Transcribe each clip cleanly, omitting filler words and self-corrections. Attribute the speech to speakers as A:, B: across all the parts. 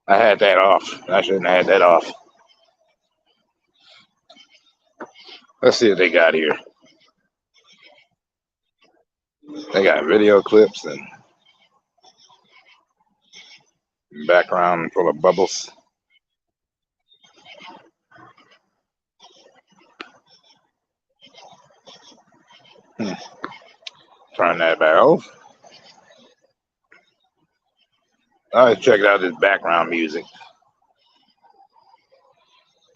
A: I had that off. I shouldn't have had that off. Let's see what they got here. They got video clips and background full of bubbles. Hmm. Turn that back off. I checked out this background music.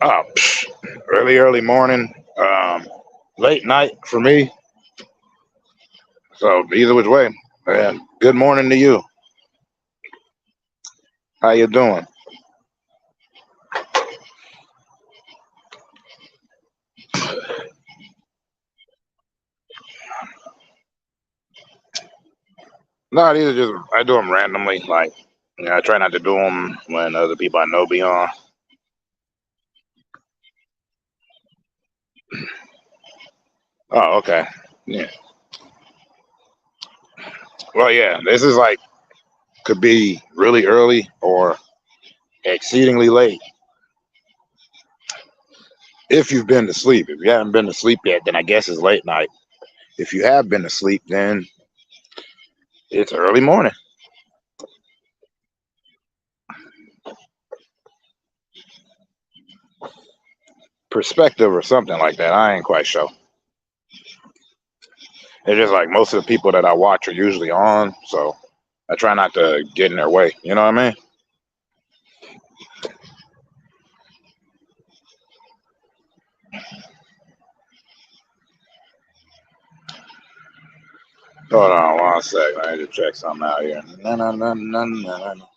A: Oh, early morning, late night for me. So either which way, good morning to you. How you doing? No, these are just I do them randomly. Like, I try not to do them when other people I know be on. Oh, okay. Yeah. Well, yeah. This is like could be really early or exceedingly late. If you've been to sleep, if you haven't been to sleep yet, then I guess it's late night. If you have been to sleep, then it's early morning. Perspective or something like that. I ain't quite sure. It's just like most of the people that I watch are usually on, so I try not to get in their way. You know what I mean? Hold on one second. I need to check something out here. No, no, no, no, no, no.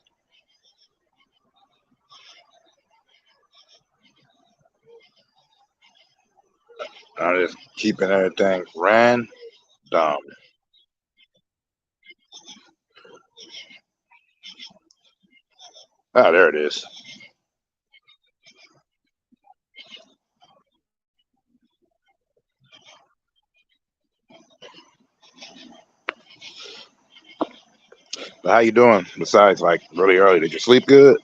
A: I'm just keeping everything random. Oh, there it is. But how you doing? Besides, like really early, did you sleep good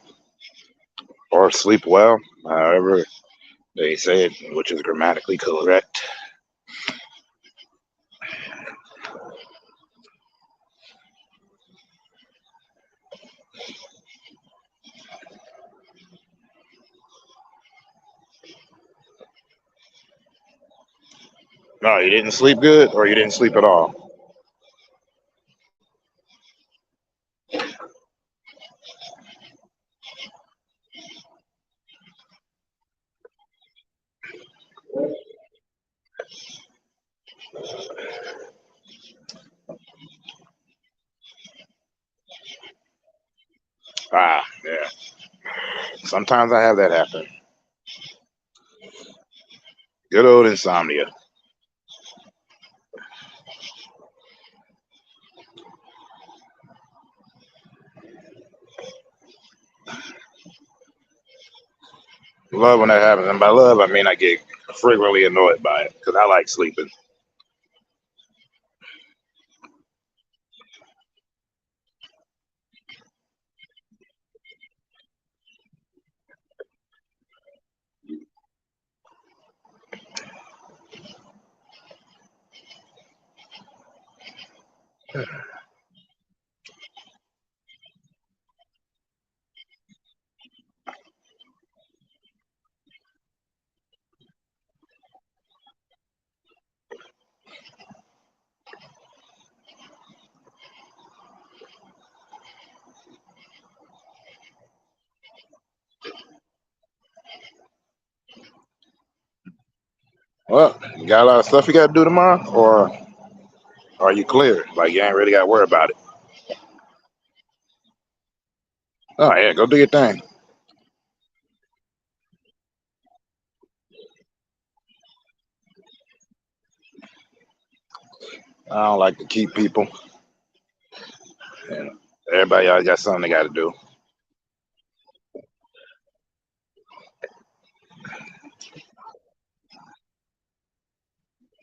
A: or sleep well? However they say it, which is grammatically correct. No, you didn't sleep good, or you didn't sleep at all. Ah, yeah. Sometimes I have that happen. Good old insomnia. Love when that happens, and by love I mean I get frequently annoyed by it because I like sleeping. Well, you got a lot of stuff you got to do tomorrow, or are you clear? Like you ain't really got to worry about it. Oh yeah, go do your thing. I don't like to keep people, and everybody always got something they got to do.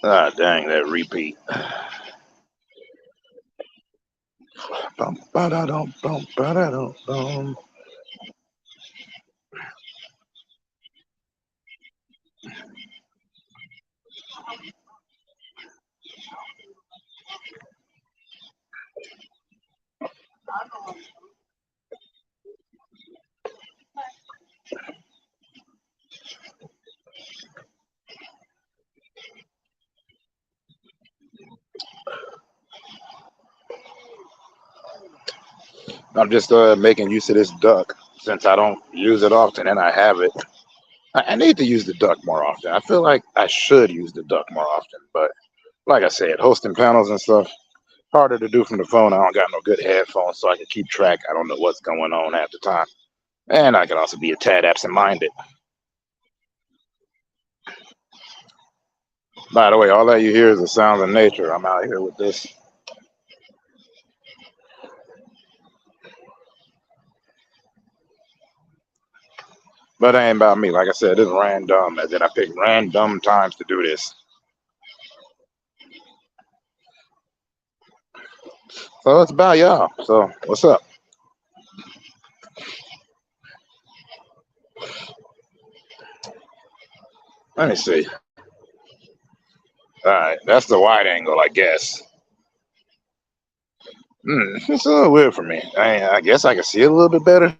A: Ah, dang that repeat. Bum, ba-da-dum, bum, ba-da-dum, bum. I'm just making use of this duck since I don't use it often and I have it. I need to use the duck more often. I feel like I should use the duck more often, but like I said, hosting panels and stuff, harder to do from the phone. I don't got no good headphones, so I can keep track. I don't know what's going on at the time. And I can also be a tad absent-minded. By the way, all that you hear is the sounds of nature. I'm out here with this. But it ain't about me. Like I said, it's random. As in, I pick random times to do this. So it's about y'all. So what's up? Let me see. All right, that's the wide angle, I guess. It's a little weird for me. I guess I can see it a little bit better.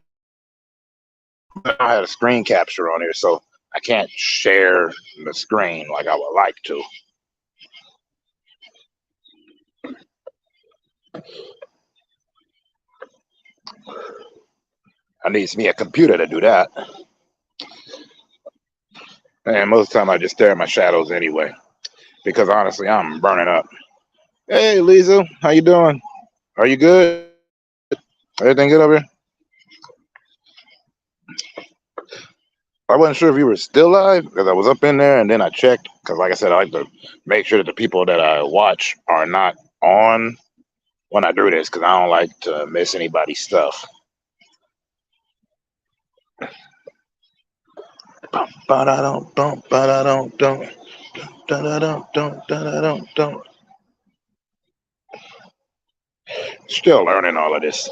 A: I don't have a screen capture on here, so I can't share the screen like I would like to. I need me a computer to do that. And most of the time I just stare at my shadows anyway, because honestly, I'm burning up. Hey, Lisa, how you doing? Are you good? Everything good over here? I wasn't sure if you were still live because I was up in there and then I checked because, like I said, I like to make sure that the people that I watch are not on when I do this because I don't like to miss anybody's stuff. Still learning all of this.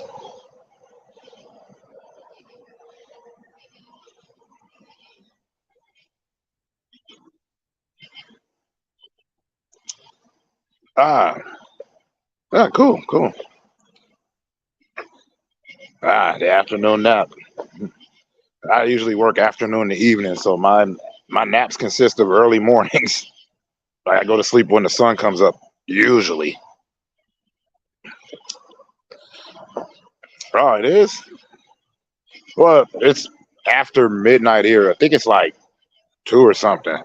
A: Ah, cool. The afternoon nap. I usually work afternoon to evening, so my naps consist of early mornings. Like I go to sleep when the sun comes up, usually. Oh, it is? Well, it's after midnight here. I think it's like 2 or something.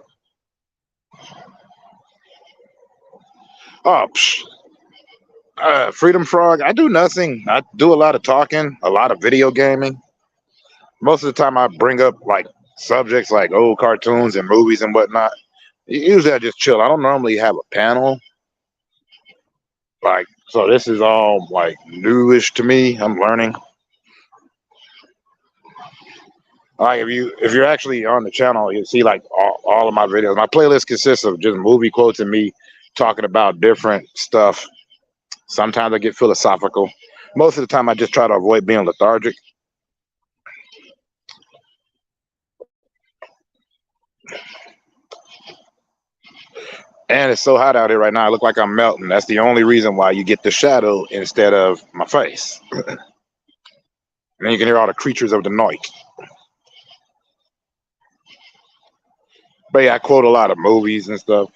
A: Oh, Freedom Frog. I do nothing. I do a lot of talking, a lot of video gaming. Most of the time, I bring up like subjects like old cartoons and movies and whatnot. Usually, I just chill. I don't normally have a panel. Like, so this is all like newish to me. I'm learning. Like if you're actually on the channel, you see like all of my videos. My playlist consists of just movie quotes and me talking about different stuff. Sometimes I get philosophical. Most of the time, I just try to avoid being lethargic. And it's so hot out here right now. I look like I'm melting. That's the only reason why you get the shadow instead of my face. And then you can hear all the creatures of the night. But yeah, I quote a lot of movies and stuff.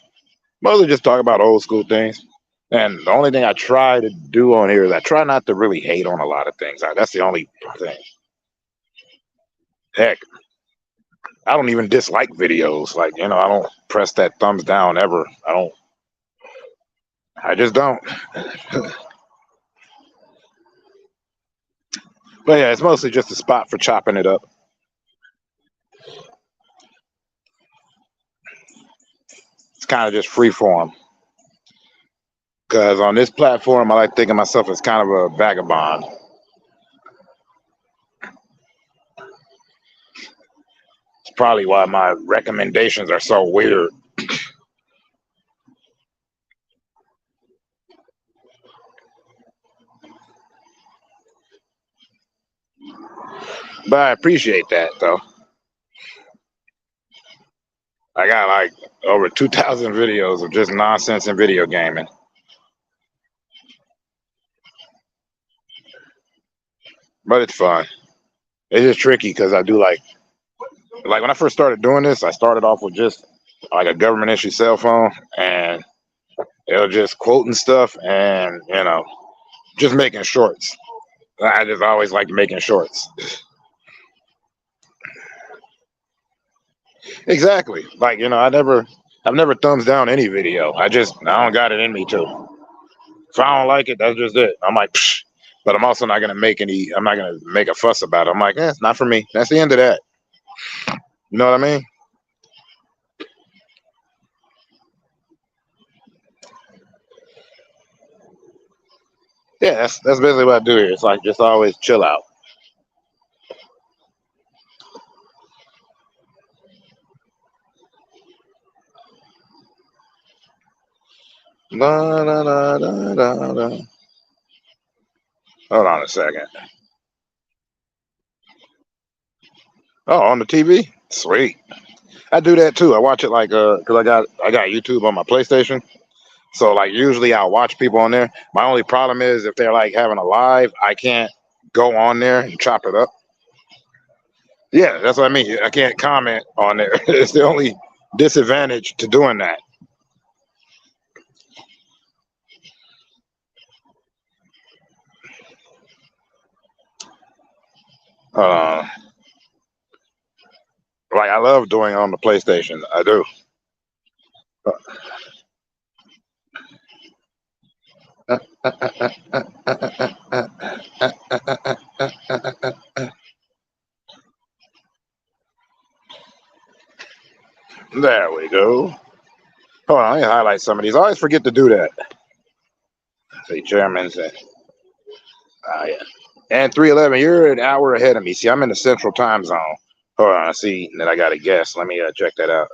A: Mostly just talk about old school things. And the only thing I try to do on here is I try not to really hate on a lot of things. That's the only thing. Heck, I don't even dislike videos. Like, I don't press that thumbs down ever. I just don't. But yeah, it's mostly just a spot for chopping it up. It's kind of just free form. Because on this platform, I like thinking of myself as kind of a vagabond. It's probably why my recommendations are so weird. But I appreciate that, though. I got like over 2,000 videos of just nonsense in video gaming. But it's fun. It's just tricky because I do like when I first started doing this, I started off with just like a government issue cell phone and it was just quoting stuff and, just making shorts. I just always liked making shorts. Exactly. Like, I've never thumbs down any video. I don't got it in me to. If I don't like it, that's just it. I'm like, psh. But I'm also not I'm not gonna make a fuss about it. I'm like, it's not for me. That's the end of that. You know what I mean? Yeah, that's basically what I do here. It's like just always chill out. Da, da, da, da, da, da. Hold on a second. Oh, on the TV? Sweet. I do that too. I watch it like because I got YouTube on my PlayStation. So like usually I'll watch people on there. My only problem is if they're like having a live, I can't go on there and chop it up. Yeah, that's what I mean. I can't comment on there. It's the only disadvantage to doing that. Uh, like I love doing it on the PlayStation. I do. There we go. Hold on, let me highlight some of these. I always forget to do that. Say chairman said, yeah. And 311, you're an hour ahead of me. See, I'm in the central time zone. Hold on, I see that I got a guess. Let me check that out.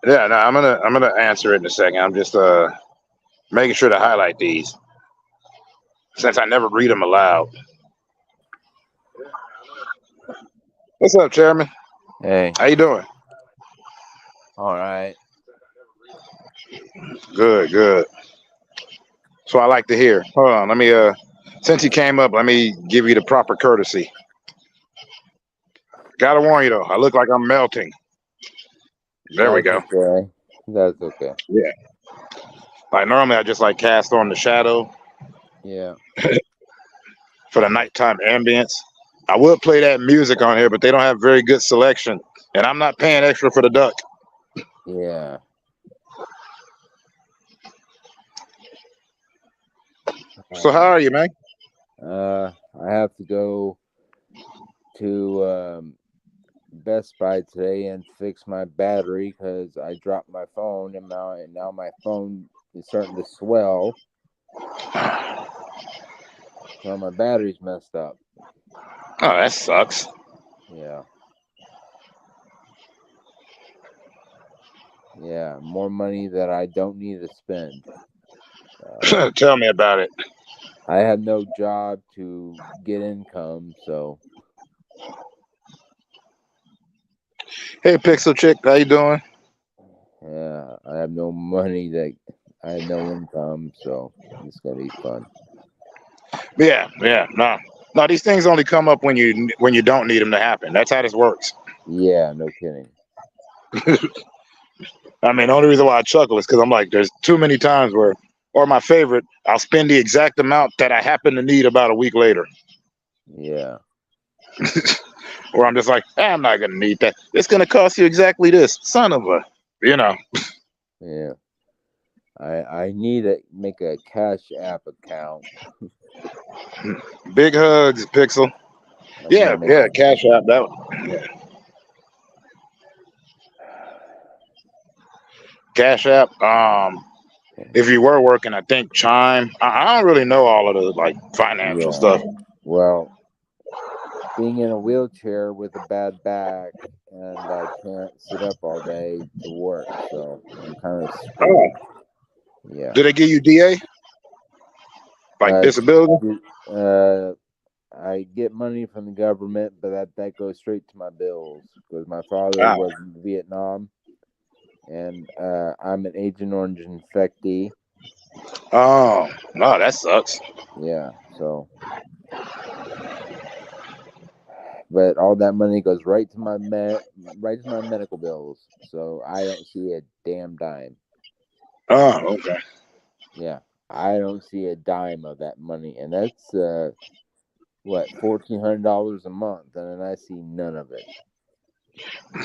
A: Yeah, no, I'm gonna answer it in a second. I'm just making sure to highlight these since I never read them aloud. What's up, Chairman?
B: Hey.
A: How you doing?
B: All right.
A: Good, good. So I like to hear. Hold on, let me since you came up, let me give you the proper courtesy. Gotta warn you though, I look like I'm melting. There we go.
B: Okay. That's okay.
A: Yeah. Like normally I just like cast on the shadow.
B: Yeah.
A: For the nighttime ambience. I would play that music on here, but they don't have very good selection. And I'm not paying extra for the duck.
B: Yeah.
A: So how are you, man?
B: I have to go to Best Buy today and fix my battery because I dropped my phone and now my phone is starting to swell. So my battery's messed up.
A: Oh, that sucks.
B: Yeah. Yeah. More money that I don't need to spend.
A: Tell me about it.
B: I have no job to get income, so.
A: Hey, Pixel Chick, how you doing?
B: Yeah, I have no money I have no income, so it's gonna be fun.
A: Yeah, no. These things only come up when you don't need them to happen. That's how this works.
B: Yeah, no kidding.
A: I mean, the only reason why I chuckle is because I'm like, there's too many times where, or my favorite, I'll spend the exact amount that I happen to need about a week later.
B: Yeah.
A: Where I'm just like, I'm not gonna need that. It's gonna cost you exactly this, son of a,
B: Yeah. I need to make a Cash App account.
A: Big hugs, Pixel. Yeah, Cash App. Yeah. Cash App. If you were working, I think Chime. I don't really know all of the like financial stuff.
B: Well, being in a wheelchair with a bad back and I can't sit up all day to work, so I'm kind of screwed. Yeah.
A: Did they give you DA? Like disability?
B: I get money from the government, but that goes straight to my bills because my father was in Vietnam, and I'm an Agent Orange infectee.
A: Oh, that sucks.
B: Yeah, so. but all that money goes right to my medical bills. So I don't see a damn dime.
A: Oh, okay.
B: Yeah, I don't see a dime of that money, and that's what, $1,400 a month, and then I see none of it.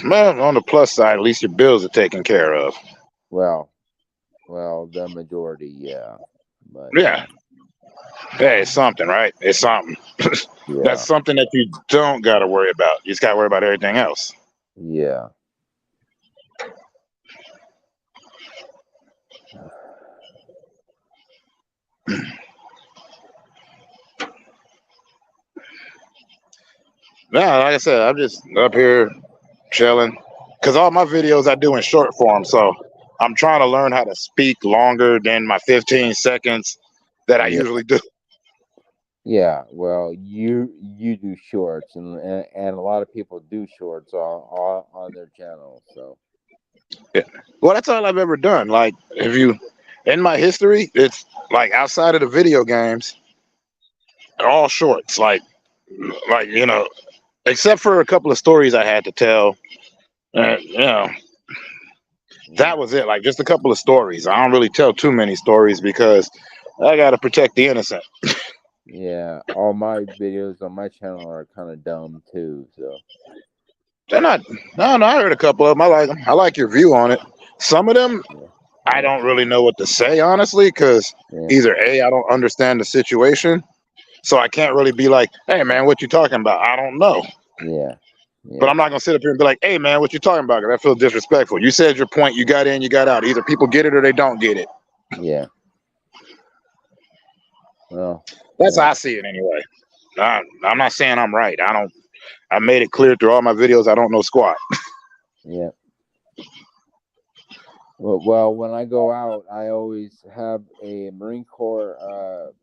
A: Well, on the plus side, at least your bills are taken care of.
B: Well, the majority, yeah, but
A: Yeah. Hey, it's something, right? It's something. That's
B: yeah,
A: something that you don't got to worry about. You just got to worry about everything else.
B: yeah.
A: No, like I said, I'm just up here chilling. Because all my videos I do in short form. So I'm trying to learn how to speak longer than my 15 seconds that I
B: Yeah,
A: usually do.
B: yeah. Well, you do shorts, and a lot of people do shorts on their channel. So
A: Yeah. Well, that's all I've ever done. Like, if you, in my history, it's like outside of the video games, they're all shorts. Like except for a couple of stories I had to tell. That was it. Like just a couple of stories. I don't really tell too many stories because I got to protect the innocent.
B: yeah, all my videos on my channel are kind of dumb too. So
A: They're not. No, no. I heard a couple of them. I like them. I like your view on it. Some of them,
B: yeah,
A: I
B: yeah,
A: don't really know what to say honestly, because
B: yeah,
A: either A, I don't understand the situation, so I can't really be like, "Hey, man, what you talking about?" I don't know.
B: yeah,
A: But
B: yeah,
A: I'm not gonna sit up here and be like, "Hey, man, what you talking about?" Because that feels disrespectful. You said your point. You got in. You got out. Either people get it or they don't get it.
B: yeah. Well,
A: That's
B: yeah,
A: how I see it anyway. I'm not saying I'm right. I don't. I made it clear through all my videos. I don't know squat.
B: yeah. Well, when I go out, I always have a Marine Corps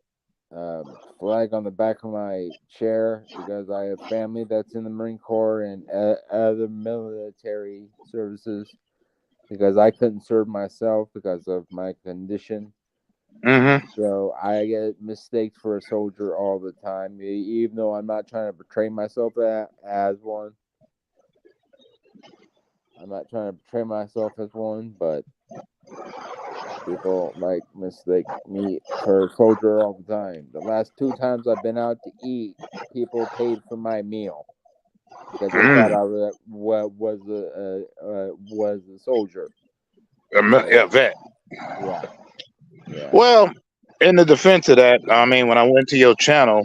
B: flag on the back of my chair because I have family that's in the Marine Corps and other military services. Because I couldn't serve myself because of my condition.
A: Mm-hmm.
B: So I get mistaked for a soldier all the time, even though I'm not trying to portray myself as one. I'm not trying to portray myself as one, but people like mistake me for a soldier all the time. The last 2 times I've been out to eat, people paid for my meal because they thought I was a soldier.
A: Yeah,
B: So
A: vet.
B: yeah, yeah,
A: Well, in the defense of that, I mean, when I went to your channel,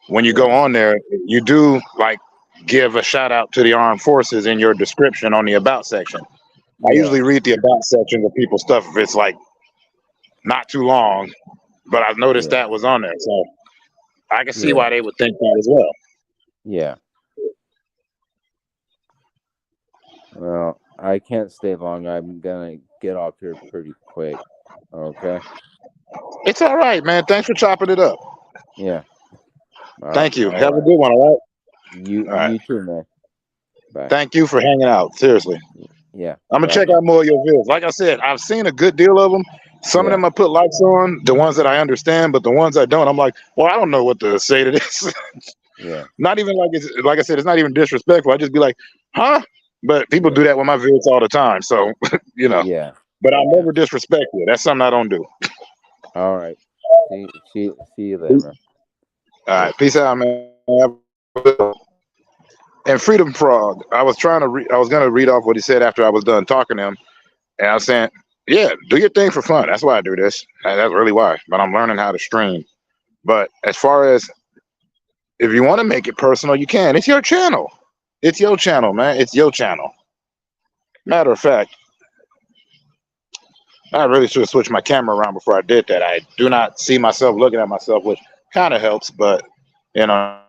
A: when you go
B: yeah,
A: on there, you do like give a shout out to the armed forces in your description on the about section. I
B: yeah,
A: usually read the about section of people's stuff if it's like not too long, but I've noticed
B: yeah,
A: that was on there, so I can see
B: yeah,
A: why they would think that as well.
B: yeah. Well, I can't stay long. I'm gonna get off here pretty quick. Okay.
A: It's all right, man. Thanks for chopping it up.
B: Yeah.
A: Thank you.
B: All
A: Have a
B: right.
A: good one. All right. All right.
B: You too, man. Bye.
A: Thank you for hanging out. Seriously.
B: Yeah.
A: I'm gonna
B: Bye,
A: check
B: man.
A: out more of your videos. Like I said, I've seen a good deal of them. Some of
B: Yeah.
A: them I put likes on, the ones that I understand, but the ones I don't, I'm like, well, I don't know what to say to this.
B: Yeah.
A: Not even like it's like I said, it's not even disrespectful. I just be like, huh? But people
B: Yeah.
A: do that with my videos all the time. So, you know.
B: Yeah.
A: But I
B: Yeah.
A: never disrespect you. That's something I don't do.
B: All right. See you later,
A: All
B: man.
A: right. Peace out, man. And Freedom Frog, I was gonna read off what he said after I was done talking to him. And I was saying, yeah, do your thing for fun. That's why I do this. And that's really why. But I'm learning how to stream. But as far as if you want to make it personal, you can. It's your channel. It's your channel, man. It's your channel. Matter of fact, I really should have switched my camera around before I did that. I do not see myself looking at myself, which kind of helps, but you know,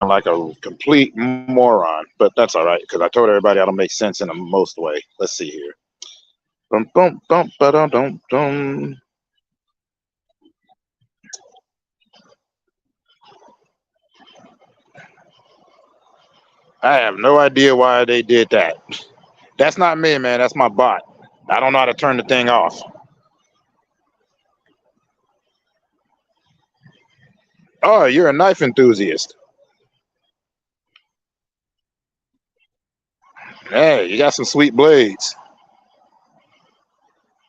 A: I'm like a complete moron. But that's all right because I told everybody I don't make sense in the most way. Let's see here. Bum, bum, bum, ba-dum, dum, dum. I have no idea why they did that. That's not me, man. That's my bot. I don't know how to turn the thing off. Oh, you're a knife enthusiast. you got some sweet blades.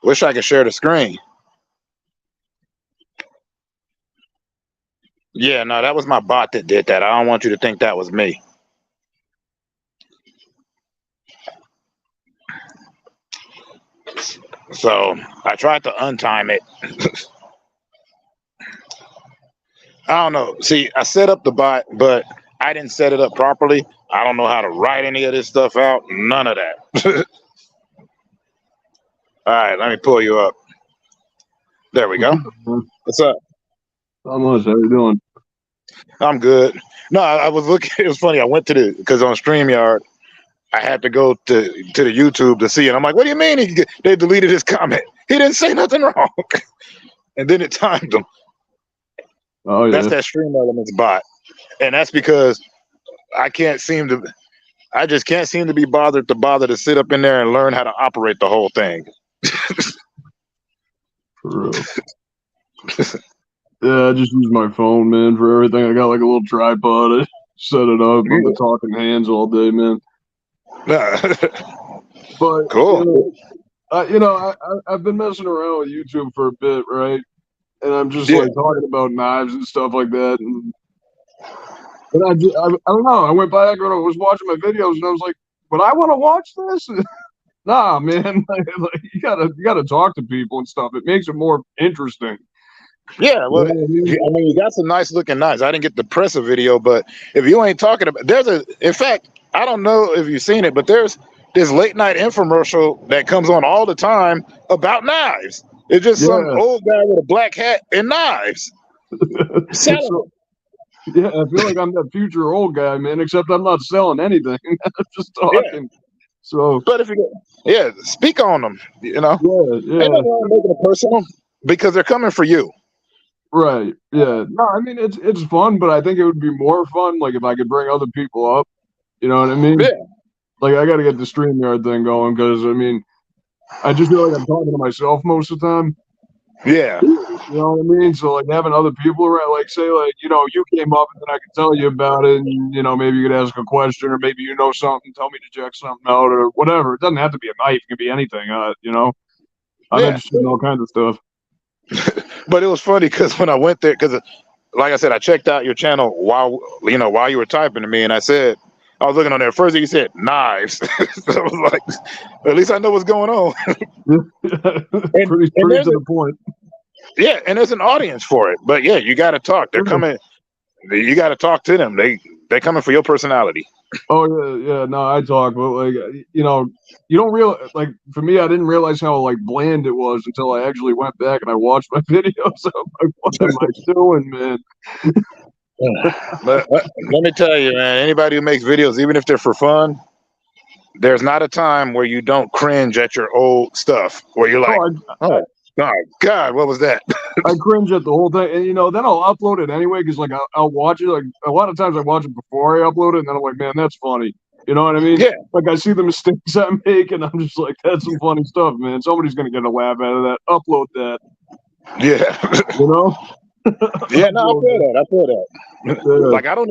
A: Wish I could share the screen. Yeah, no, that was my bot that did that. I don't want you to think that was me. So I tried to untime it. I don't know. See, I set up the bot, but I didn't set it up properly. I don't know how to write any of this stuff out. None of that. All right, let me pull you up. There we go. What's up?
C: Not much. How you doing?
A: I'm good. No, I was looking. It was funny. I went to because on StreamYard, I had to go to the YouTube to see it. I'm like, what do you mean they deleted his comment? He didn't say nothing wrong. And then it timed him.
C: Oh yeah.
A: That's that Stream Elements bot, and that's because I just can't seem to be bothered to sit up in there and learn how to operate the whole thing.
C: For real. Yeah, I just use my phone, man, for everything. I got like a little tripod. I set it up. I'm the talking hands all day, man. But
A: cool.
C: I've been messing around with YouTube for a bit, right? And I'm just like talking about knives and stuff like that. And I don't know. I went back and I was watching my videos, and I was like, "But I want to watch this." Nah, man. Like, you gotta talk to people and stuff. It makes it more interesting.
A: Yeah, well, I mean, you got some nice looking knives. I didn't get to press a video, but if you ain't talking about, in fact, I don't know if you've seen it, but there's this late night infomercial that comes on all the time about knives. It's just some old guy with a black hat and knives.
C: Yeah, I feel like I'm that future old guy, man, except I'm not selling anything. I'm just talking. Yeah. So,
A: but if you speak on them, you know.
C: Yeah.
A: Ain't nothing wrong with making it personal because they're coming for you.
C: Right. Yeah. No, I mean it's fun, but I think it would be more fun like if I could bring other people up. You know what I mean?
A: Yeah.
C: Like I got to get the StreamYard thing going because I mean, I just feel like I'm talking to myself most of the time.
A: Yeah.
C: You know what I mean? So like having other people around, like say like you came up and then I could tell you about it, and maybe you could ask a question or maybe something, tell me to check something out or whatever. It doesn't have to be a knife; it could be anything. I'm interested in all kinds of stuff.
A: But it was funny because when I went there, because like I said, I checked out your channel while you were typing to me, and I was looking on there. First thing you said, knives. So I was like, at least I know what's going on.
C: Pretty to the point.
A: Yeah, and there's an audience for it. But yeah, you got to talk. They're coming. You got to talk to them. They're coming for your personality.
C: Oh yeah. No, I talk, but like you don't realize. Like for me, I didn't realize how like bland it was until I actually went back and I watched my videos. I'm like, what am I doing, man?
A: But let me tell you, man. Anybody who makes videos, even if they're for fun, there's not a time where you don't cringe at your old stuff. Where you're like, oh God, what was that?
C: I cringe at the whole thing, and then I'll upload it anyway because like I'll watch it. Like a lot of times I watch it before I upload it, and then I'm like, man, that's funny. You know what I mean?
A: Yeah.
C: Like I see the mistakes I make, and I'm just like, that's some funny stuff, man. Somebody's gonna get a laugh out of that. Upload that.
A: Yeah. Yeah. No, I feel that. Yeah. Like I don't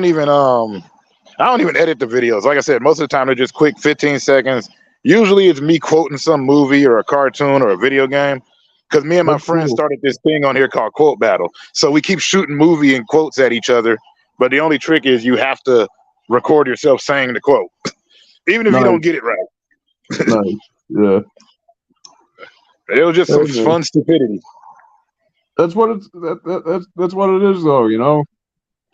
A: even edit the videos. Like I said, most of the time they're just quick 15 seconds. Usually it's me quoting some movie or a cartoon or a video game. Because me and my friends started this thing on here called Quote Battle. So we keep shooting movie and quotes at each other. But the only trick is you have to record yourself saying the quote. Even if you don't get it right.
C: Nice. Yeah.
A: It was just some fun stupidity.
C: That's what that's what it is though,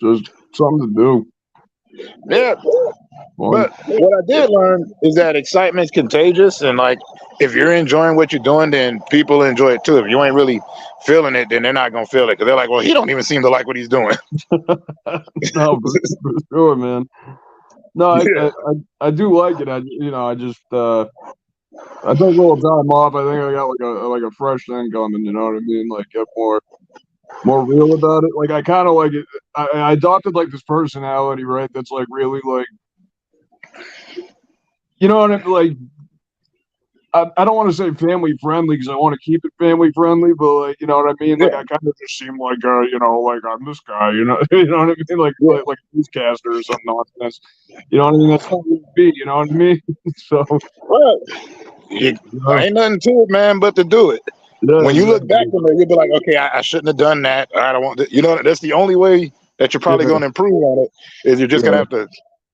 C: just something to do.
A: Yeah. But what I did learn is that excitement's contagious, and like if you're enjoying what you're doing, then people enjoy it too. If you ain't really feeling it, then they're not gonna feel it because they're like, well, he don't even seem to like what he's doing.
C: No, for sure, man. No, I do like it. I just I take a little time off. I think I got like a fresh thing coming. You know what I mean? Like get more real about it. Like I kind of like it. I adopted like this personality, right? That's like really like, you know what I mean? Like I don't want to say family friendly because I want to keep it family friendly, but like, you know what I mean? Like
A: Yeah,
C: I kind of just seem like you know, like I'm this guy, you know, you know what I mean?
A: yeah.
C: Like a newscaster or something nonsense. You know what I mean? That's not what it be, you know what I mean? So
A: Well, you,
C: you know,
A: ain't nothing to it, man, but to do it.
C: yeah,
A: When you look back
C: exactly.
A: on it, you'll be like, okay, I shouldn't have done that. I don't want to, you know, that's the only way that you're probably
C: Yeah,
A: going to improve on it is you're just going to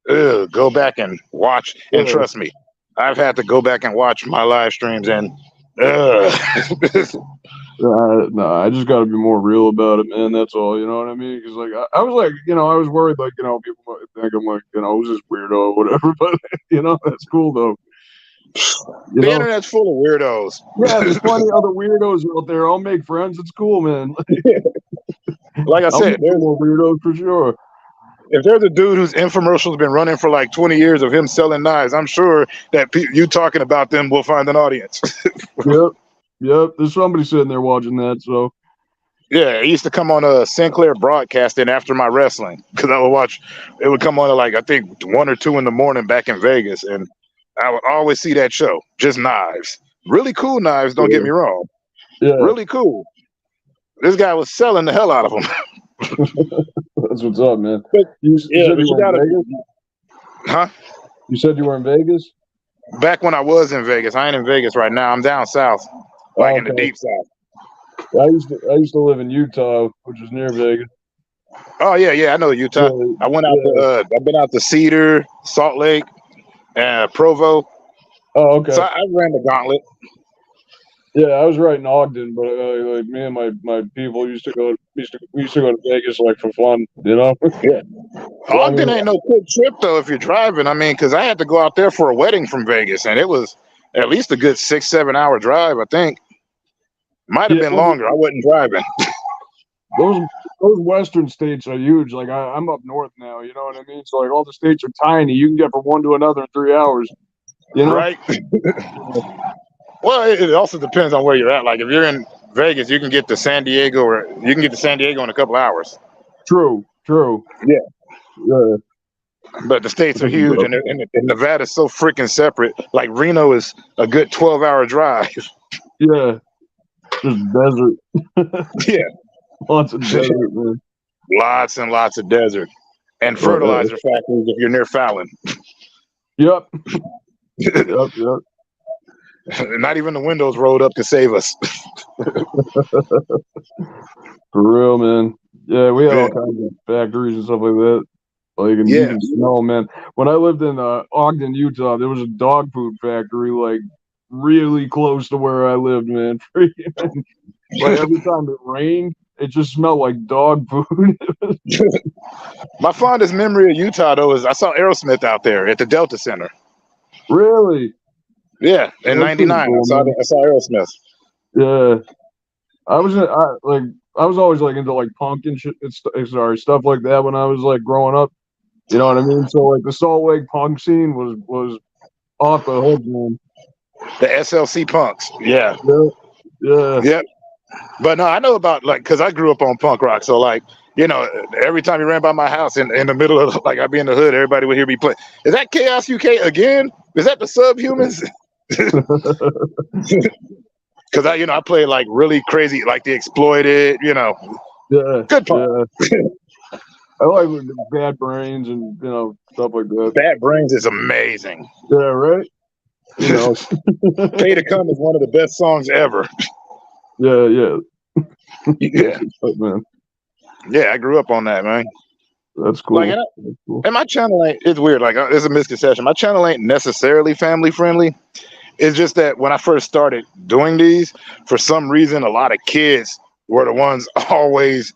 C: yeah,
A: have to go back and watch. And
C: yeah.
A: trust me, I've had to go back and watch my live streams and, uh,
C: No, I just got to be more real about it, man. That's all. You know what I mean? Because like I was like, you know, I was worried, like, you know, people might think I'm like, you know, who's this weirdo or whatever. But you know, that's cool though. You
A: the
C: know,
A: internet's full of weirdos.
C: yeah, there's plenty of other weirdos out there. I'll make friends. It's cool, man.
A: Like I
C: I'll
A: said,
C: meet some more weirdos for sure.
A: if there's a dude whose infomercial's been running for like 20 years of him selling knives, I'm sure that you talking about them will find an audience.
C: Yep, yep. There's somebody sitting there watching that. So
A: Yeah, it used to come on a Sinclair broadcasting after my wrestling because I would watch. It would come on at like I think 1 or 2 in the morning back in Vegas, and I would always see that show. Just knives, really cool knives. Don't get
C: yeah,
A: me wrong,
C: yeah.
A: really cool. This guy was selling the hell out of them.
C: That's what's up, man.
A: But
C: You
A: yeah,
C: said
A: but
C: you
A: you
C: were in
A: gotta,
C: Vegas.
A: huh?
C: You said you were in Vegas.
A: Back when I was in Vegas, I ain't in Vegas right now. I'm down south, like
C: Oh,
A: in the
C: okay.
A: deep south.
C: I used to live in Utah, which is near Vegas.
A: Oh yeah, yeah, I know Utah.
C: Yeah,
A: I went out
C: yeah.
A: to. I've been out to Cedar, Salt Lake, and Provo.
C: Oh,
A: So
C: okay.
A: I ran the gauntlet.
C: Yeah, I was right in Ogden, but like me and my people used to go to Vegas like for fun, you know.
A: Yeah.
C: I mean,
A: Ogden ain't no quick trip though if you're driving. I mean, because I had to go out there for a wedding from Vegas, and it was at least a good 6, 7 hour drive. I think might have
C: yeah,
A: been longer. I wasn't driving.
C: those those western states are huge. Like I'm up north now, you know what I mean. So like all the states are tiny. You can get from one to another in 3 hours. You know.
A: Right. Well, it also depends on where you're at. Like if you're in Vegas, you can get to San Diego, or you can get to San Diego in a couple hours.
C: True. True.
A: Yeah.
C: Yeah.
A: But the states are huge, and Nevada's so freaking separate. Like Reno is a good 12-hour drive.
C: Yeah. Just desert.
A: Yeah.
C: Lots of desert, man.
A: Lots and lots of desert and fertilizer factories if you're near Fallon.
C: Yep. Yep. Yep.
A: Not even the windows rolled up to save us.
C: For real, man. Yeah, we had
A: Yeah.
C: all kinds of factories and stuff like that. Like, and you
A: Yeah.
C: can smell 'em, man. When I lived in Ogden, Utah, there was a dog food factory, like, really close to where I lived, man. Like, every time it rained, it just smelled like dog food.
A: My fondest memory of Utah though is I saw Aerosmith out there at the Delta Center.
C: Really?
A: Yeah, in
C: That's pretty
A: '99,
C: cool, man.
A: I saw Aerosmith.
C: Yeah. I was always like into like punk and shit. Sorry, stuff like that when I was like growing up. You know what I mean? So like the Salt Lake punk scene was off the hook, man.
A: The SLC punks. Yeah,
C: Yeah, yeah,
A: yeah. But no, I know about like because I grew up on punk rock. So like you know, every time you ran by my house in the middle of like I'd be in the hood, everybody would hear me play. Is that Chaos UK again? Is that the Subhumans? Because I play like really crazy, like the Exploited.
C: yeah,
A: Good punk.
C: yeah. I like the Bad Brains and stuff like that.
A: Bad Brains is amazing.
C: Yeah, right. You know.
A: Pay to Come is one of the best songs ever.
C: Yeah, yeah.
A: Yeah,
C: Man,
A: yeah. I grew up on that, man.
C: that's cool.
A: Like,
C: That's cool.
A: and my channel ain't. It's weird. Like, it's a misconception. My channel ain't necessarily family friendly. It's just that when I first started doing these, for some reason, a lot of kids were the ones always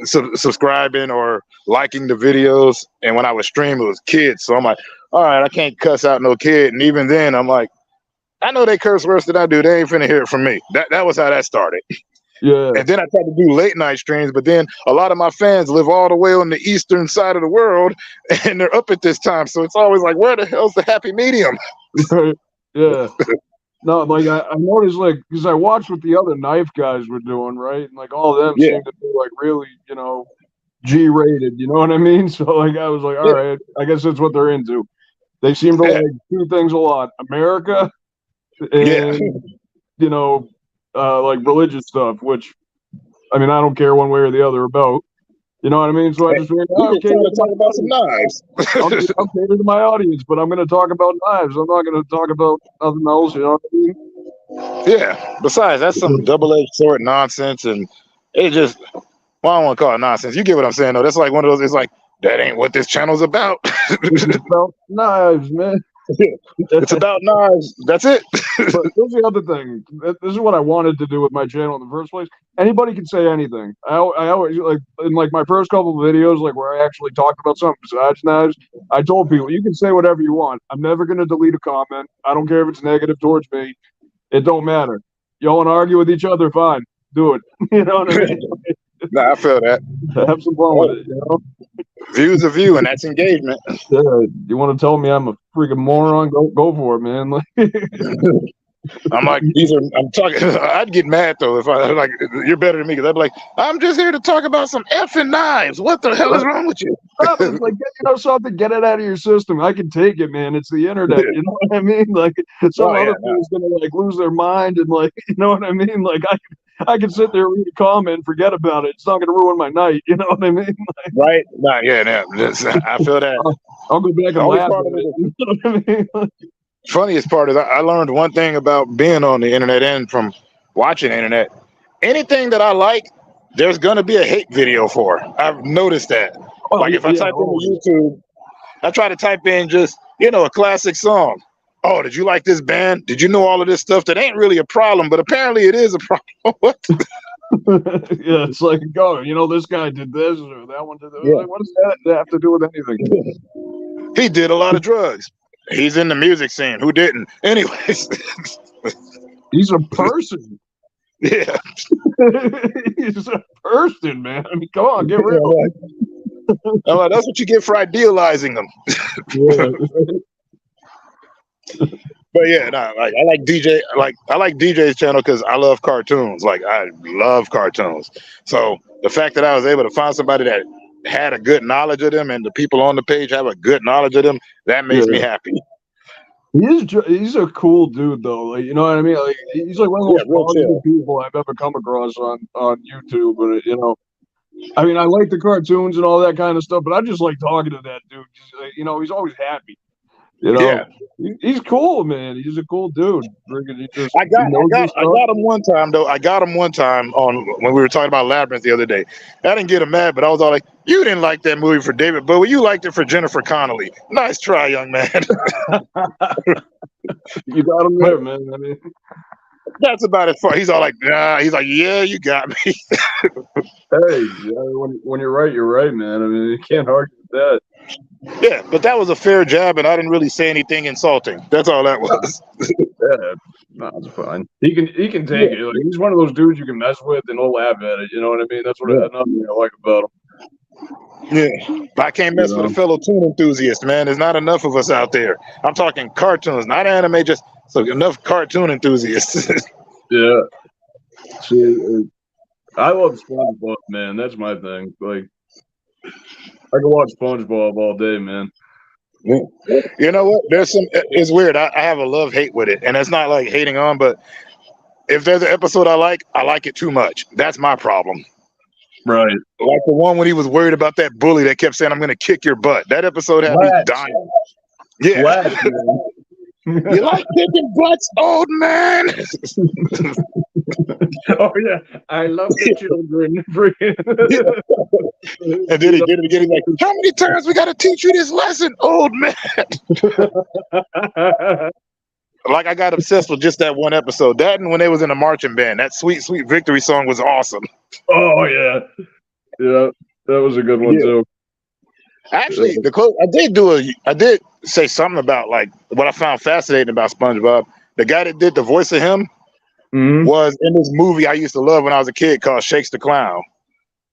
A: subscribing or liking the videos. And when I would stream, it was kids. So I'm like, all right, I can't cuss out no kid. And even then, I'm like, I know they curse worse than I do. They ain't finna hear it from me. That was how that started.
C: Yeah.
A: And then I tried to do late night streams, but then a lot of my fans live all the way on the eastern side of the world, and they're up at this time. So it's always like, where the hell's the happy medium?
C: Right. Yeah. No, like I noticed, like, because I watched what the other knife guys were doing, right, and like all of them
A: Yeah,
C: seemed to be like really, G-rated. You know what I mean? So like I was like, all
A: yeah,
C: right, I guess that's what they're into. They seem to
A: yeah,
C: like two things a lot: America and like religious stuff, which I mean I don't care one way or the other about. You know what I mean? So I just figured,
A: You just trying to talk about some knives.
C: I'll cater to my audience, but I'm going to talk about knives. I'm not going to talk about nothing else. You know what I mean?
A: Yeah. Besides, that's some double-edged sword nonsense, and it just. Well, I don't want to call it nonsense. You get what I'm saying, though. That's like one of those. It's like that ain't what this channel's about.
C: It's about knives, man.
A: It's about knives. That's it.
C: But here's the other thing. This is what I wanted to do with my channel in the first place. Anybody can say anything. I always like in like my first couple of videos, like where I actually talked about something besides knives. I told people you can say whatever you want. I'm never going to delete a comment. I don't care if it's negative towards me. It don't matter. You want to argue with each other? Fine, do it. You know what I mean?
A: Nah, I feel that.
C: Have some fun with it. You know?
A: View's a view, and that's engagement.
C: Yeah, you want to tell me I'm a freaking moron? Go for it, man. Like,
A: I'm like, I'm talking. I'd get mad though if I like. You're better than me because I'd be like, I'm just here to talk about some effing knives. What the hell is wrong with you?
C: It's like something. Get it out of your system. I can take it, man. It's the internet. You know what I mean? Like some other people's gonna like lose their mind and like, you know what I mean? Like I can sit there, read a comment, and forget about it. It's not gonna ruin my night. You know what I mean? Like,
A: right? Nah, yeah. I feel that.
C: I'll go back and laugh at it. You know what I mean?
A: Funniest part is I learned one thing about being on the internet and from watching the internet. Anything that I like, there's gonna be a hate video for. I've noticed that. Like if I type into YouTube, I try to type in just a classic song. Oh, did you like this band? Did you know all of this stuff that ain't really a problem, but apparently it is a problem? What?
C: Yeah, it's like, this guy did this or that one did that.
A: Yeah.
C: Like, what does that have to do with anything?
A: He did a lot of drugs. He's in the music scene. Who didn't? Anyways.
C: He's a person.
A: Yeah.
C: He's a person, man. I mean, come on, get real.
A: Like, that's what you get for idealizing them.
C: Yeah.
A: But yeah, like I like DJ's channel because I love cartoons. Like I love cartoons. So the fact that I was able to find somebody that had a good knowledge of them and the people on the page have a good knowledge of them, that makes me happy.
C: He's a cool dude though. Like, you know what I mean? Like he's like one of those positive people I've ever come across on YouTube. But I mean, I like the cartoons and all that kind of stuff, but I just like talking to that dude. Just, he's always happy. Yeah. He's cool, man. He's a cool dude.
A: I got him one time though. I got him one time when we were talking about Labyrinth the other day. I didn't get him mad, but I was all like, "You didn't like that movie for David Bowie. You liked it for Jennifer Connelly. Nice try, young man."
C: You got him there, man. I mean,
A: that's about it. He's all like, "Nah." He's like, "Yeah, you got me."
C: Hey, when you're right, you're right, man. I mean, you can't argue with that.
A: Yeah, but that was a fair jab, and I didn't really say anything insulting. That's all that was.
C: Yeah, no, it's fine. He can take it. Like, he's one of those dudes you can mess with and he'll laugh at it. You know what I mean? That's another thing I like about him.
A: Yeah, but I can't mess with a fellow toon enthusiast, man. There's not enough of us out there. I'm talking cartoons, not anime. Just so enough cartoon enthusiasts.
C: Yeah. See, I love SpongeBob, man. That's my thing. Like, I can watch SpongeBob all day, man.
A: You know what? It's weird. I have a love-hate with it. And it's not like hating on, but if there's an episode I like it too much. That's my problem.
C: Right.
A: Like the one when he was worried about that bully that kept saying, "I'm going to kick your butt." That episode had me dying. Yeah. You like kicking butts, old man?
C: Oh yeah, I love the children.
A: And then he did it again. He's like, "How many times we got to teach you this lesson, old man?" Like I got obsessed with just that one episode. That and when they was in a marching band, that "Sweet Sweet Victory" song was awesome.
C: Oh yeah, that was a good one too.
A: Actually, I did say something about like what I found fascinating about SpongeBob. The guy that did the voice of him was in this movie I used to love when I was a kid called Shakes the Clown,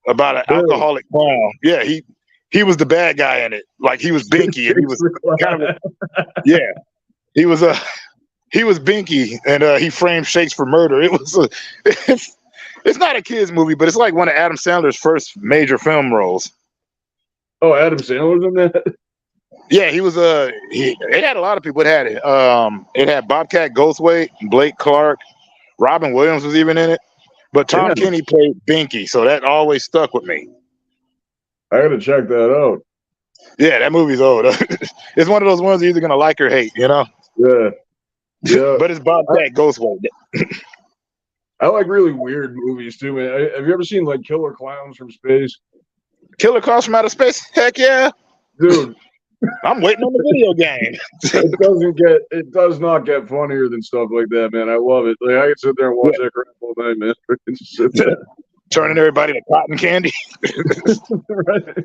A: about an alcoholic clown. Yeah, he was the bad guy in it. Like he was Binky, and he was kind of he was Binky, and he framed Shakes for murder. It was it's not a kids movie, but it's like one of Adam Sandler's first major film roles.
C: Oh, Adam Sandler's in that?
A: Yeah, he was it had a lot of people. It had it. It had Bobcat Goldthwait, Blake Clark, Robin Williams was even in it. But Tom
C: Damn,
A: Kenny played Binky, so that always stuck with me.
C: I gotta check that out.
A: Yeah, that movie's old. It's one of those ones you're either gonna like or hate, you know.
C: Yeah, yeah.
A: But it's Bobcat Goldthwait.
C: I like really weird movies too, man. Have you ever seen like Killer Clowns from Space?
A: Killer Clowns from Outer Space. Heck yeah,
C: Dude,
A: I'm waiting on the video game.
C: it does not get funnier than stuff like that, man. I love it. Like I can sit there and watch that crap all night, man. Just sit there.
A: Turning everybody to cotton candy.
C: Right.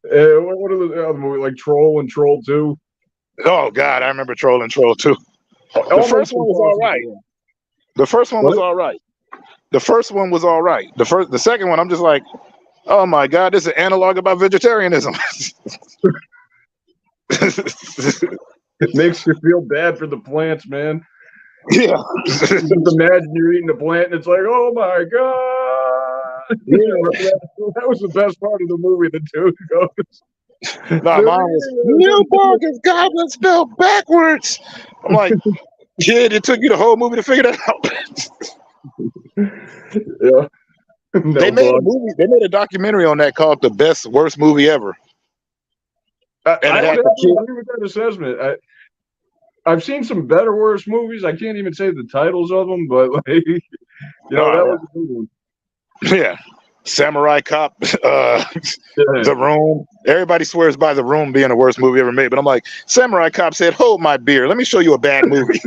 C: What are the other movies like Troll and Troll 2?
A: Oh God, I remember Troll and Troll 2. The first one was all right. The first one was all right. The first one was all right. The second one, I'm just like, oh my God, this is an analog about vegetarianism.
C: It makes you feel bad for the plants, man.
A: Yeah.
C: Just imagine you're eating a plant and it's like, oh my God.
A: Yeah.
C: That was the best part of the movie, the dude goes.
A: Nah, mine was Newborg is goblin spelled backwards. I'm like, kid, it took you the whole movie to figure that out.
C: Yeah.
A: They made a movie. They made a documentary on that called "The Best Worst Movie Ever."
C: I agree with that assessment. I've seen some better, worse movies. I can't even say the titles of them, but like, you know, that was a good one.
A: Yeah, Samurai Cop, The Room. Everybody swears by The Room being the worst movie ever made, but I'm like, Samurai Cop said, "Hold my beer. Let me show you a bad movie."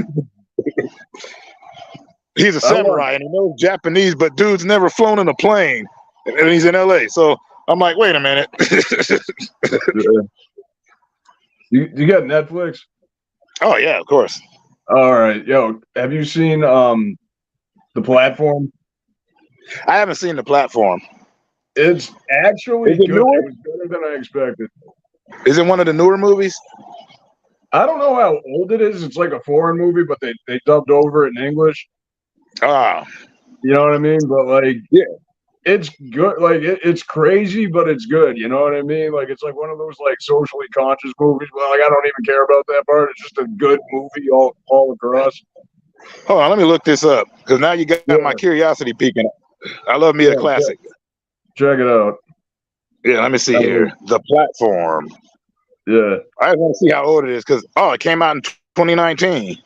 A: He's a samurai and he knows Japanese, but dude's never flown in a plane, and he's in LA. So I'm like, wait a minute.
C: You got Netflix?
A: Oh yeah, of course.
C: All right, yo, have you seen The Platform?
A: I haven't seen The Platform.
C: It's actually good. It was better than I expected.
A: Is it one of the newer movies?
C: I don't know how old it is. It's like a foreign movie, but they dubbed over it in English.
A: Ah,
C: you know what I mean? But like,
A: yeah,
C: it's good. Like it's crazy, but it's good. You know what I mean? Like it's like one of those like socially conscious movies. Well, like I don't even care about that part. It's just a good movie all across.
A: Hold on, let me look this up because now you got my curiosity peaking. I love me a classic.
C: Check it out.
A: Yeah, let me see here. The Platform.
C: Yeah,
A: I just want to see how old it is because it came out in 2019.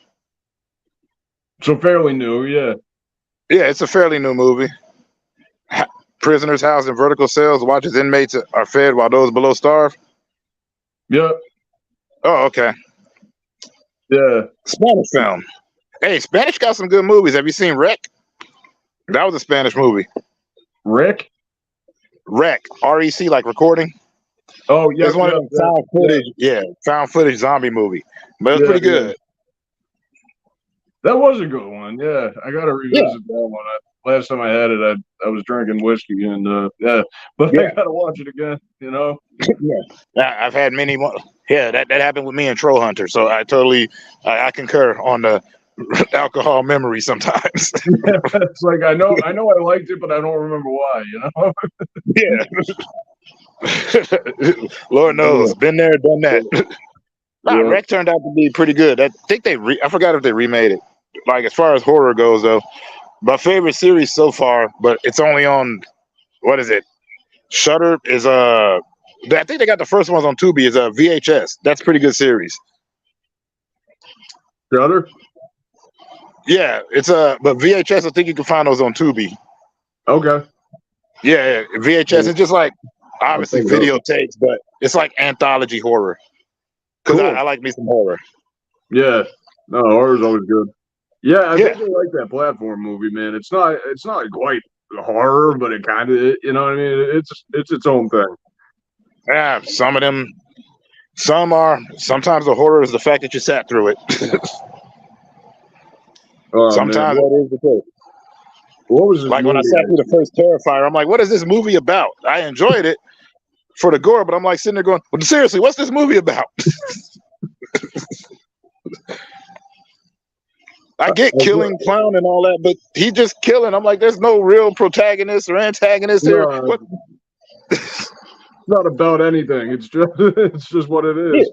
C: So fairly new, yeah.
A: Yeah, it's a fairly new movie. Prisoners housed in vertical cells watch as inmates are fed while those below starve.
C: Yeah.
A: Oh, okay.
C: Yeah.
A: Spanish film. Hey, Spanish got some good movies. Have you seen Rec? That was a Spanish movie.
C: Rick?
A: Rec. R-E-C, like recording.
C: Oh, yeah.
A: It's one of them found footage. Yeah, found footage zombie movie. But it's pretty good.
C: Yeah. That was a good one. Yeah, I got to revisit that one. Last time I had it, I was drinking whiskey and I got to watch it again. You know.
A: Yeah, I've had many more. Yeah, that happened with me and Troll Hunter. So I totally I concur on the alcohol memory sometimes.
C: It's like I know I liked it, but I don't remember why. You know.
A: Yeah. Lord knows, been there, done that. Rec turned out to be pretty good. I think I forgot if they remade it. Like as far as horror goes, though, my favorite series so far, but it's only on what is it? Shudder is I think they got the first ones on Tubi. Is VHS. That's a pretty good series.
C: Shudder.
A: Yeah, it's but VHS. I think you can find those on Tubi.
C: Okay.
A: Yeah, VHS. It's just like obviously videotapes, but it's like anthology horror. Because I like me some horror.
C: Yeah. No, horror's always good. Yeah, I think I like that Platform movie, man. It's not quite horror, but it kind of, you know what I mean? It's its own thing.
A: Yeah, some of them, some are. Sometimes the horror is the fact that you sat through it. Sometimes that is the case.
C: What was this
A: like
C: movie?
A: When I sat through the first Terrifier, I'm like, what is this movie about? I enjoyed it for the gore, but I'm like sitting there going, well, seriously, what's this movie about? I get killing clown and all that, but he just killing. I'm like, there's no real protagonist or antagonist here.
C: It's not about anything. It's just what it is.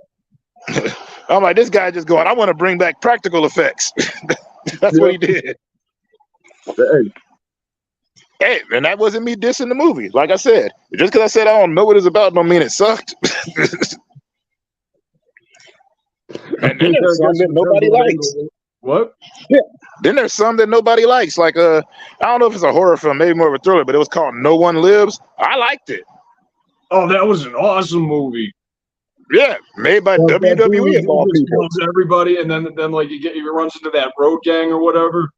A: I'm like, this guy just going, I want to bring back practical effects. That's what he did. Hey, and that wasn't me dissing the movie. Like I said, just because I said I don't know what it's about, don't mean it sucked. And then there's some that nobody likes.
C: What?
A: Yeah. Then there's some that nobody likes. Like I don't know if it's a horror film, maybe more of a thriller, but it was called No One Lives. I liked it.
C: Oh, that was an awesome movie.
A: Yeah, made by WWE of all people.
C: Everybody, and then like he runs into that road gang or whatever.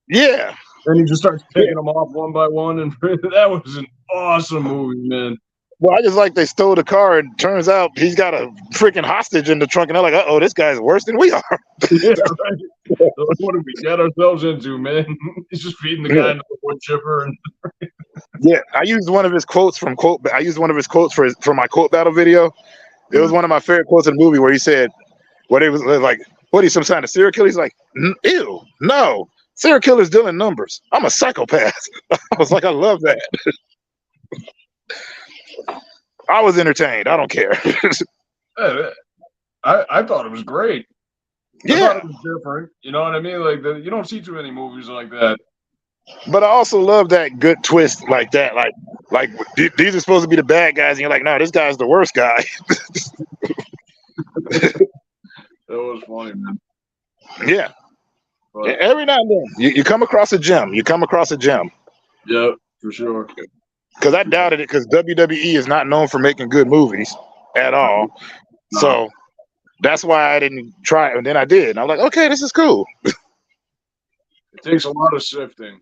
A: Yeah.
C: And he just starts picking them off one by one, and that was an awesome movie, man.
A: Well, I just like they stole the car, and turns out he's got a freaking hostage in the trunk, and they're like, "Uh-oh, this guy's worse than we are."
C: Yeah, right. What did we get ourselves into, man? He's just feeding the guy into the wood chipper, and
A: yeah, I used one of his quotes for my quote battle video. It was one of my favorite quotes in the movie where he said, "What it was like? What, he's some kind of serial killer?" He's like, "Ew, no, serial killers deal in numbers. I'm a psychopath." I was like, I love that. I was entertained. I don't care.
C: I thought it was great.
A: Yeah,
C: I thought it was different. You know what I mean? Like you don't see too many movies like that.
A: But I also love that good twist like that. Like these are supposed to be the bad guys, and you're like, no, this guy's the worst guy.
C: That was funny, man.
A: Yeah. But every now and then you come across a gem.
C: Yeah, for sure.
A: Because I doubted it, because WWE is not known for making good movies at all. No. So that's why I didn't try it. And then I did. And I'm like, okay, this is cool.
C: It takes a lot of sifting.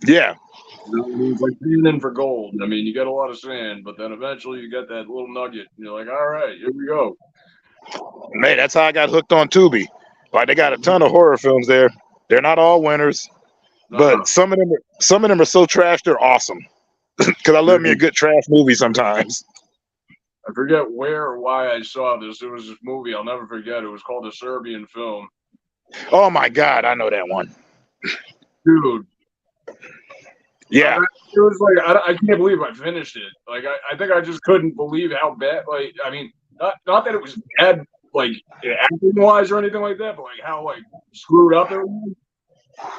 A: Yeah.
C: You know, it's like being in for gold. I mean, you get a lot of sand, but then eventually you get that little nugget. And you're like, all right, here we go.
A: Man, that's how I got hooked on Tubi. Like, they got a ton of horror films there. They're not all winners. But some of them are so trash, they're awesome. Because I love me a good trash movie sometimes.
C: I forget where or why I saw this. It was this movie I'll never forget. It was called a Serbian film.
A: Oh my God, I know that one.
C: Dude.
A: Yeah.
C: It was like, I can't believe I finished it. Like, I think I just couldn't believe how bad, like, I mean, not that it was bad, like, acting-wise or anything like that, but, like, how, like, screwed up it was.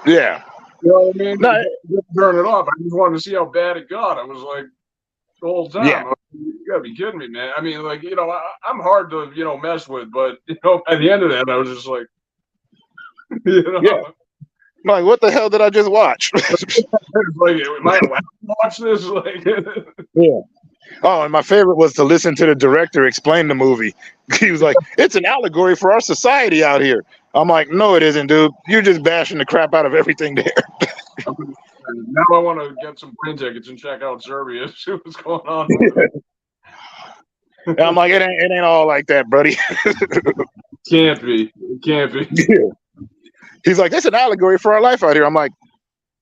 A: Yeah.
C: You know what I mean? No, just turn it off. I just wanted to see how bad it got. I was like, the whole time,
A: yeah.
C: You gotta be kidding me, man. I mean, like, you know, I'm hard to, you know, mess with, but, you know, at the end of that, I was just like, you know.
A: Yeah. Like, what the hell did I just watch?
C: Like, am I allowed to watch this? Like,
A: yeah. Oh, and my favorite was to listen to the director explain the movie. He was like, it's an allegory for our society out here. I'm like, no, it isn't, dude. You're just bashing the crap out of everything there.
C: Now I want to get some plane tickets and check out Serbia, see what's going on.
A: And I'm like, it ain't all like that, buddy.
C: Can't be. It can't be.
A: Yeah. He's like, that's an allegory for our life out here. I'm like,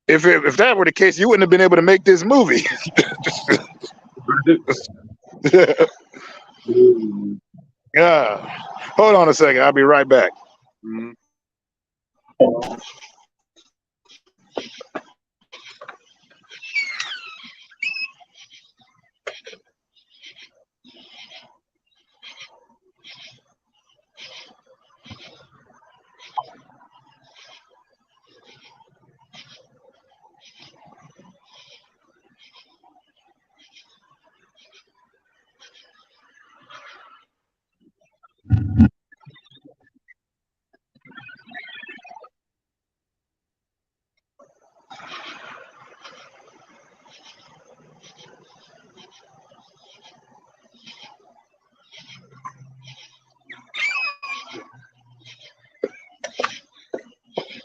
A: if that were the case, you wouldn't have been able to make this movie. Hold on a second. I'll be right back.
C: Mm-hmm.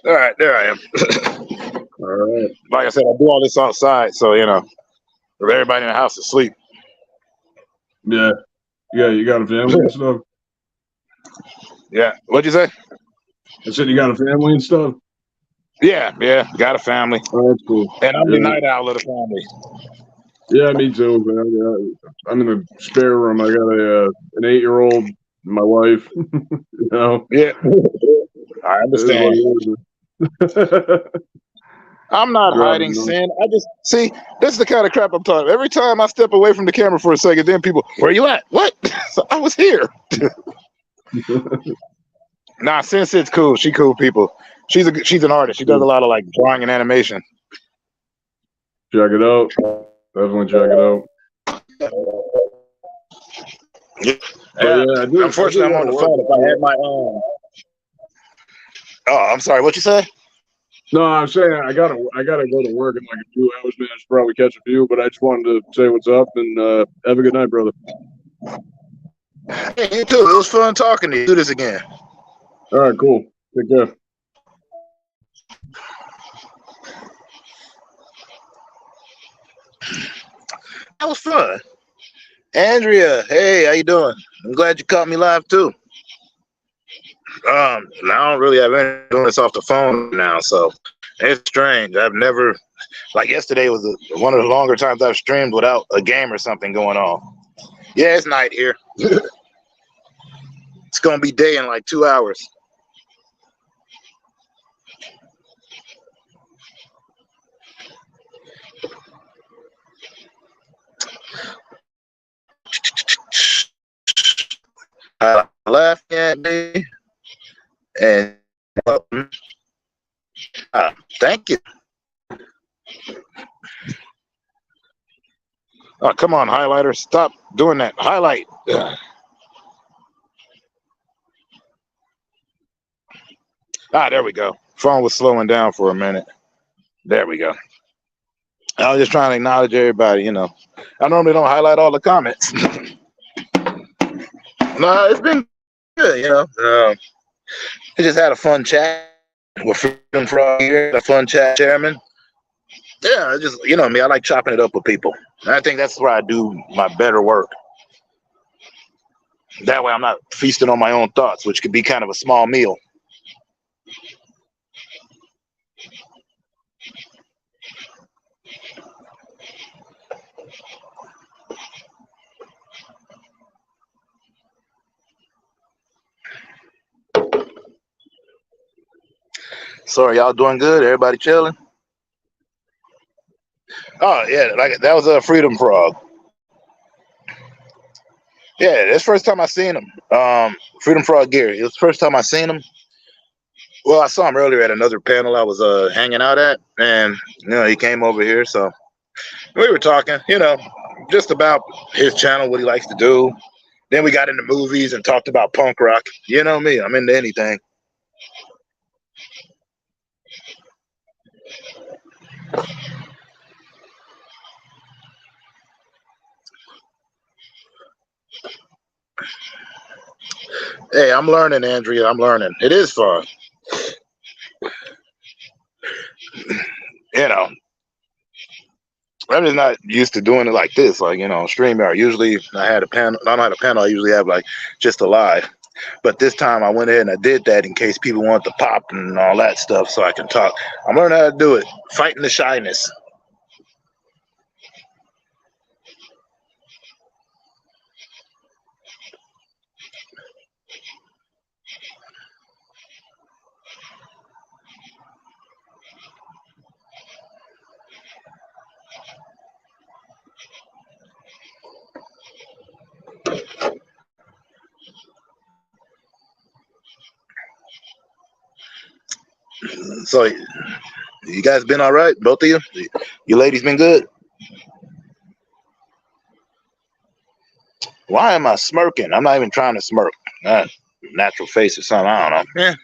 A: All right, there I am.
C: All right.
A: Like I said, I do all this outside, so you know, if everybody in the house is asleep.
C: Yeah, you got a family and stuff.
A: Yeah, what'd you say?
C: I said you got a family and stuff.
A: Yeah, got a family.
C: Oh, that's cool.
A: And I'm the night owl of the family.
C: Yeah, me too. Man. I'm in the spare room. I got an 8-year-old, my wife. You know.
A: Yeah, I understand. I'm not hiding sin. I just see this is the kind of crap I'm talking. Every time I step away from the camera for a second, then people, where you at? What? So I was here. Nah, since it's cool. She cool people. She's an artist. She does a lot of like drawing and animation.
C: Check it out. Definitely check it out. But
A: Yeah.
C: yeah, I do
A: Unfortunately, I'm
C: gotta
A: on the
C: work.
A: phone. If I had my own. Oh, I'm sorry. What you say?
C: No, I'm saying I gotta go to work in like a few hours, man. I should probably catch a few, but I just wanted to say what's up and have a good night, brother.
A: Hey, you too. It was fun talking to you. Do this again.
C: All right, cool. Take care.
A: That was fun. Andrea, hey, how you doing? I'm glad you caught me live too. I don't really have any doing this off the phone now, so it's strange. I've never, like yesterday was one of the longer times I've streamed without a game or something going on. Yeah, it's night here. It's gonna be day in like 2 hours. I laughed at me and thank you. Oh, come on, highlighter. Stop doing that. Highlight. There we go. Phone was slowing down for a minute. There we go. I was just trying to acknowledge everybody, you know. I normally don't highlight all the comments. No, it's been good, you know. I just had a fun chat with Freedom Frog here, a fun chat chairman. Yeah, just, you know me, I like chopping it up with people. And I think that's where I do my better work. That way I'm not feasting on my own thoughts, which could be kind of a small meal. So are y'all doing good? Everybody chilling? Oh yeah, like that was a Freedom Frog. Yeah, that's the first time I seen him. Freedom Frog Gary. It was the first time I seen him. Well, I saw him earlier at another panel I was hanging out at, and you know he came over here, so we were talking, you know, just about his channel, what he likes to do. Then we got into movies and talked about punk rock. You know me, I'm into anything. Hey, I'm learning, Andrea. I'm learning. It is fun. You know, I'm just not used to doing it like this. Like, you know, StreamYard. Usually I had a panel. I don't have a panel. I usually have like just a live. But this time I went ahead and I did that in case people want to pop and all that stuff so I can talk. I'm learning how to do it. Fighting the shyness. So you guys been all right? Both of you? You ladies been good? Why am I smirking? I'm not even trying to smirk. Natural face or something. I don't know. Yeah.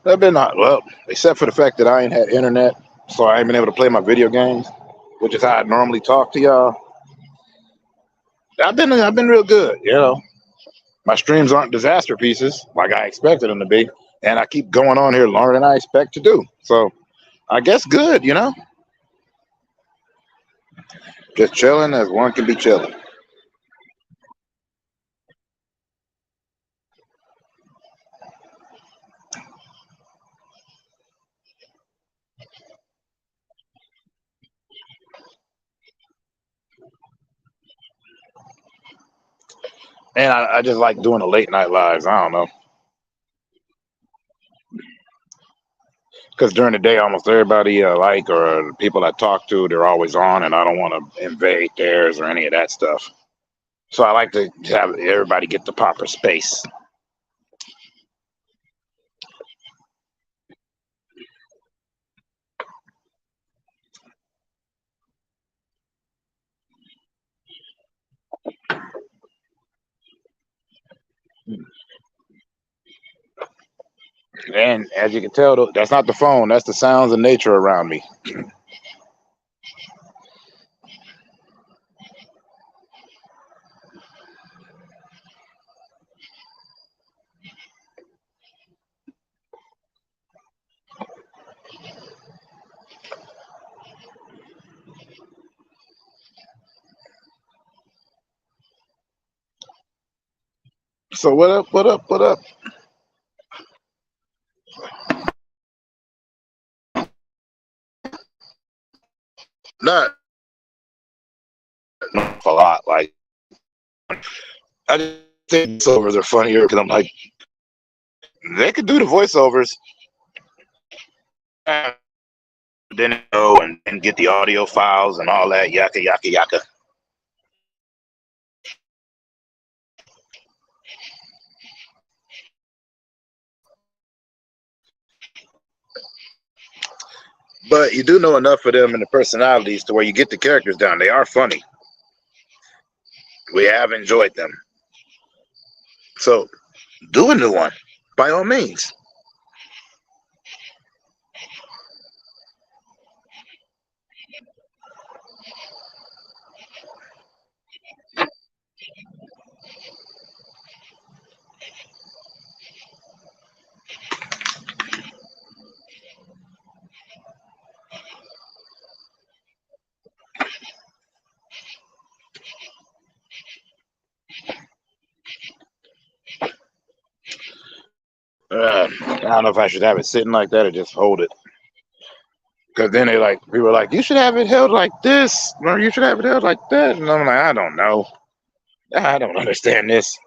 A: I've been well, except for the fact that I ain't had internet, so I ain't been able to play my video games, which is how I normally talk to y'all. I've been real good, you know. My streams aren't disaster pieces like I expected them to be, and I keep going on here longer than I expect to do. So I guess good, you know. Just chilling as one can be chilling. And I just like doing the late night lives. I don't know. Because during the day, almost everybody like or people I talk to, they're always on, and I don't want to invade theirs or any of that stuff. So I like to have everybody get the proper space. And as you can tell, that's not the phone. That's the sounds of nature around me. So what up? What up? What up? Not a lot. Like I just think voiceovers are funnier because I'm like, they could do the voiceovers, and then go and get the audio files and all that yaka yaka yaka. But you do know enough of them and the personalities to where you get the characters down. They are funny. We have enjoyed them. So do a new one by all means. I don't know if I should have it sitting like that or just hold it. Because then people are like, you should have it held like this, or you should have it held like that. And I'm like, I don't know. I don't understand this.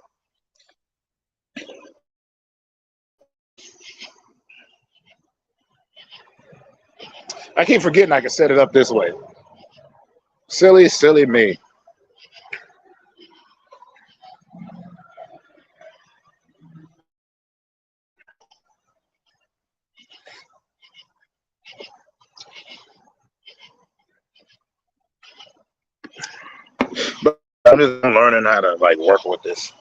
A: I keep forgetting I can set it up this way. Silly, silly me. But I'm just learning how to work with this.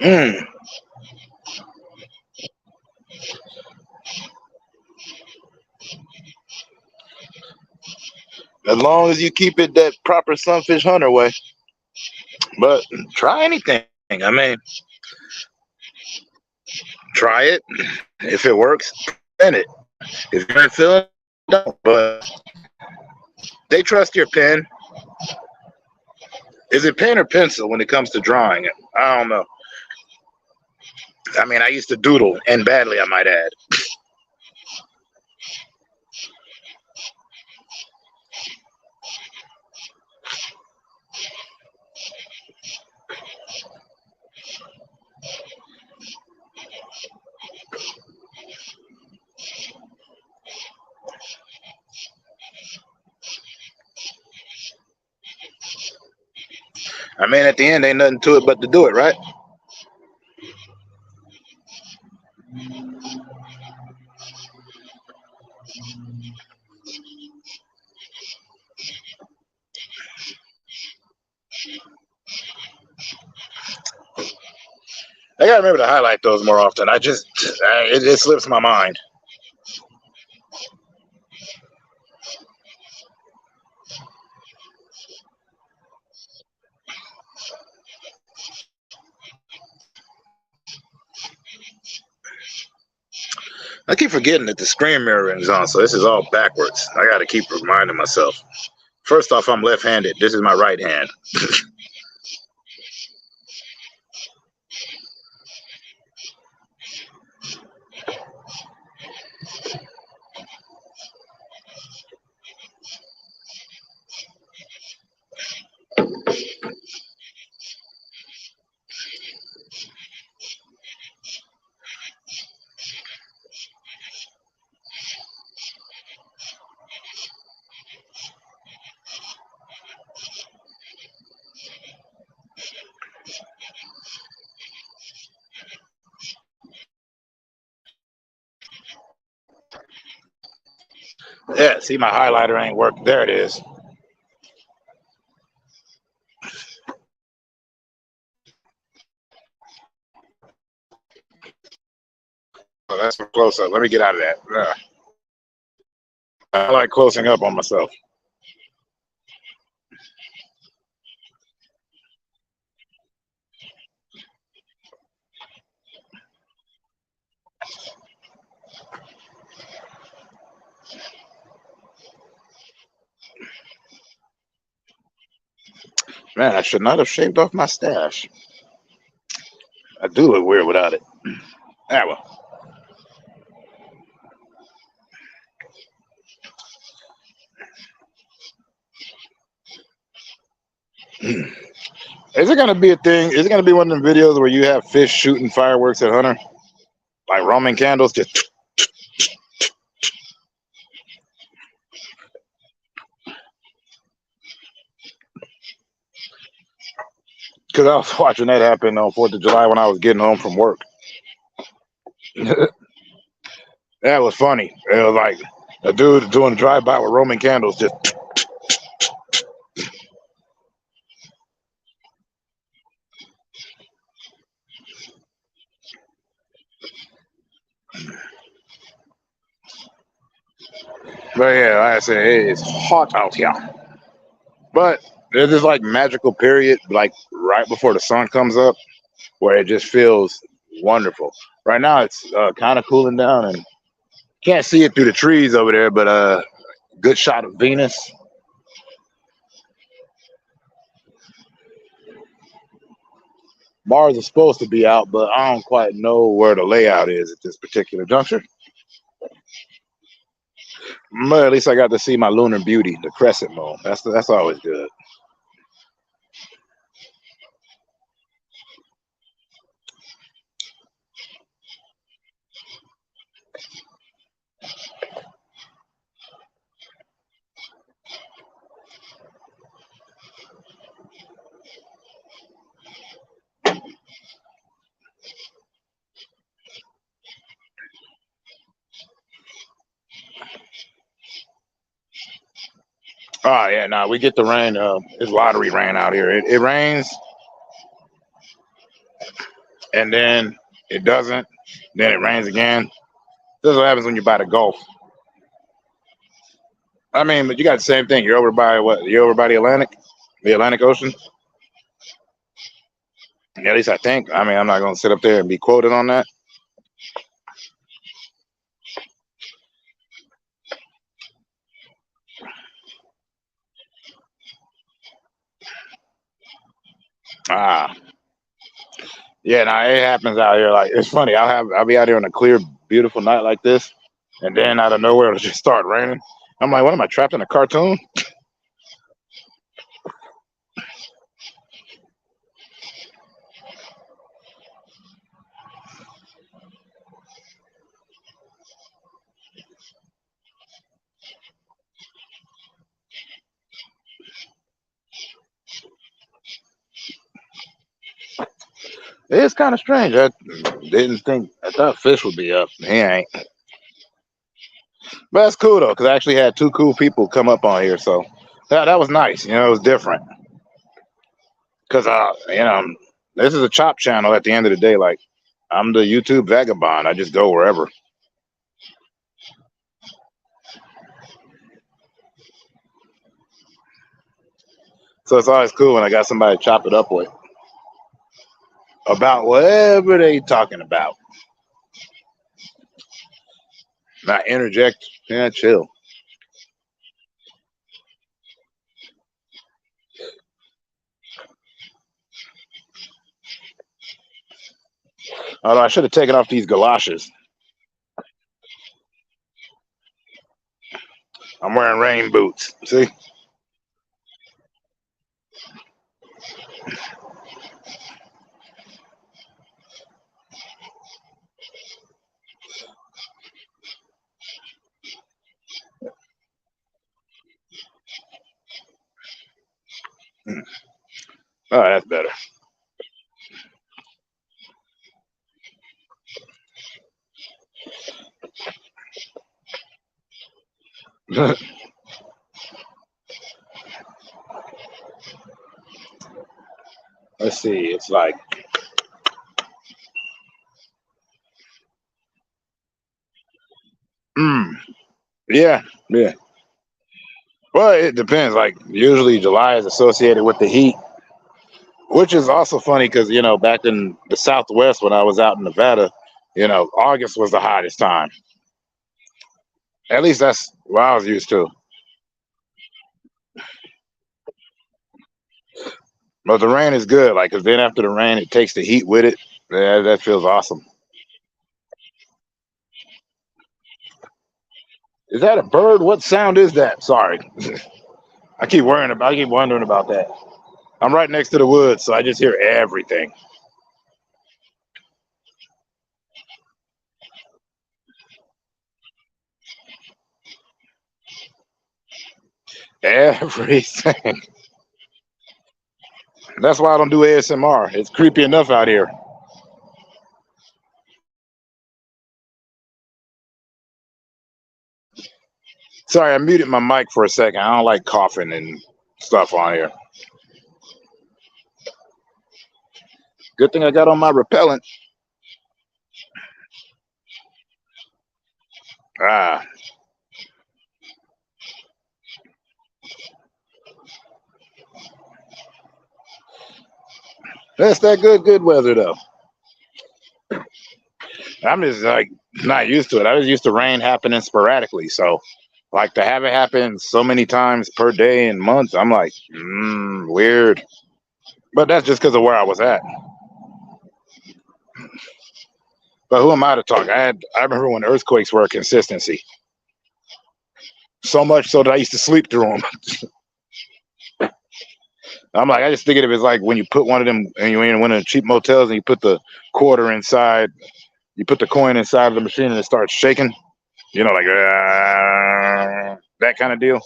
A: Mm. As long as you keep it that proper sunfish hunter way. But try anything. I mean, try it. If it works, send it. If you're not feeling it, don't. But they trust your pen. Is it pen or pencil when it comes to drawing? I don't know. I mean, I used to doodle, and badly, I might add. I mean, at the end, ain't nothing to it but to do it, right? I gotta remember to highlight those more often. It slips my mind. I keep forgetting that the screen mirroring is on, so this is all backwards. I gotta keep reminding myself. First off, I'm left-handed. This is my right hand. Yeah, see, my highlighter ain't working. There it is. Oh, that's a close up. Let me get out of that. I like closing up on myself. Man, I should not have shaved off my stash. I do look weird without it. Ah, well. Is it gonna be a thing? Is it gonna be one of the videos where you have fish shooting fireworks at Hunter, like Roman candles? Just because I was watching that happen on 4th of July when I was getting home from work. That was funny. It was like a dude doing a drive-by with Roman candles. Just but yeah, like I said, it's hot out here. But there's this like magical period, like right before the sun comes up, where it just feels wonderful. Right now, it's kind of cooling down, and can't see it through the trees over there, but good shot of Venus. Mars is supposed to be out, but I don't quite know where the layout is at this particular juncture. But at least I got to see my lunar beauty, the crescent moon. That's always good. Oh yeah, no, we get the rain. It's lottery rain out here. It rains and then it doesn't. Then it rains again. This is what happens when you buy the Gulf. I mean, but you got the same thing. You're over by what? You're over by the Atlantic Ocean. At least I think. I mean, I'm not gonna sit up there and be quoted on that. Ah, yeah. Now it happens out here. Like it's funny. I'll be out here on a clear, beautiful night like this, and then out of nowhere it'll just start raining. I'm like, what am I trapped in a cartoon? It's kind of strange. Didn't think. I thought Fish would be up. He ain't. But that's cool though, because I actually had two cool people come up on here, so that was nice. You know, it was different. Because this is a chop channel. At the end of the day, like I'm the YouTube vagabond. I just go wherever. So it's always cool when I got somebody to chop it up with about whatever they talking about. Not interject. Yeah, chill. Although I should have taken off these galoshes. I'm wearing rain boots. See? Oh, that's better. Let's see. It's like yeah. Well, it depends. Like usually July is associated with the heat, which is also funny because back in the Southwest when I was out in Nevada, August was the hottest time. At least that's what I was used to. But the rain is good, like, because then after the rain, it takes the heat with it. Yeah, that feels awesome. Is that a bird? What sound is that? Sorry, I keep wondering about that. I'm right next to the woods, so I just hear everything. Everything. That's why I don't do ASMR. It's creepy enough out here. Sorry, I muted my mic for a second. I don't like coughing and stuff on here. Good thing I got on my repellent. Ah. That's that good weather though. I'm just like not used to it. I was used to rain happening sporadically. So like to have it happen so many times per day and months, I'm like, weird. But that's just because of where I was at. But who am I to talk? I remember when earthquakes were a consistency. So much so that I used to sleep through them. I'm like, I just think of it as like when you put one of them, and you're in one of the cheap motels and you put the quarter inside, you put the coin inside of the machine and it starts shaking. Like that kind of deal.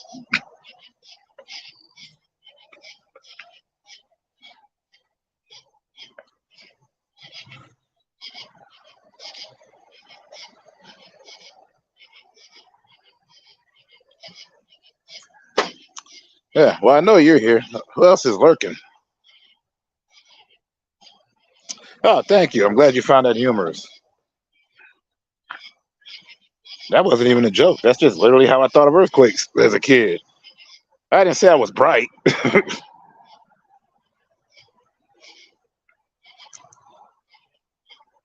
A: Yeah, well, I know you're here. Who else is lurking? Oh, thank you. I'm glad you found that humorous. That wasn't even a joke. That's just literally how I thought of earthquakes as a kid. I didn't say I was bright.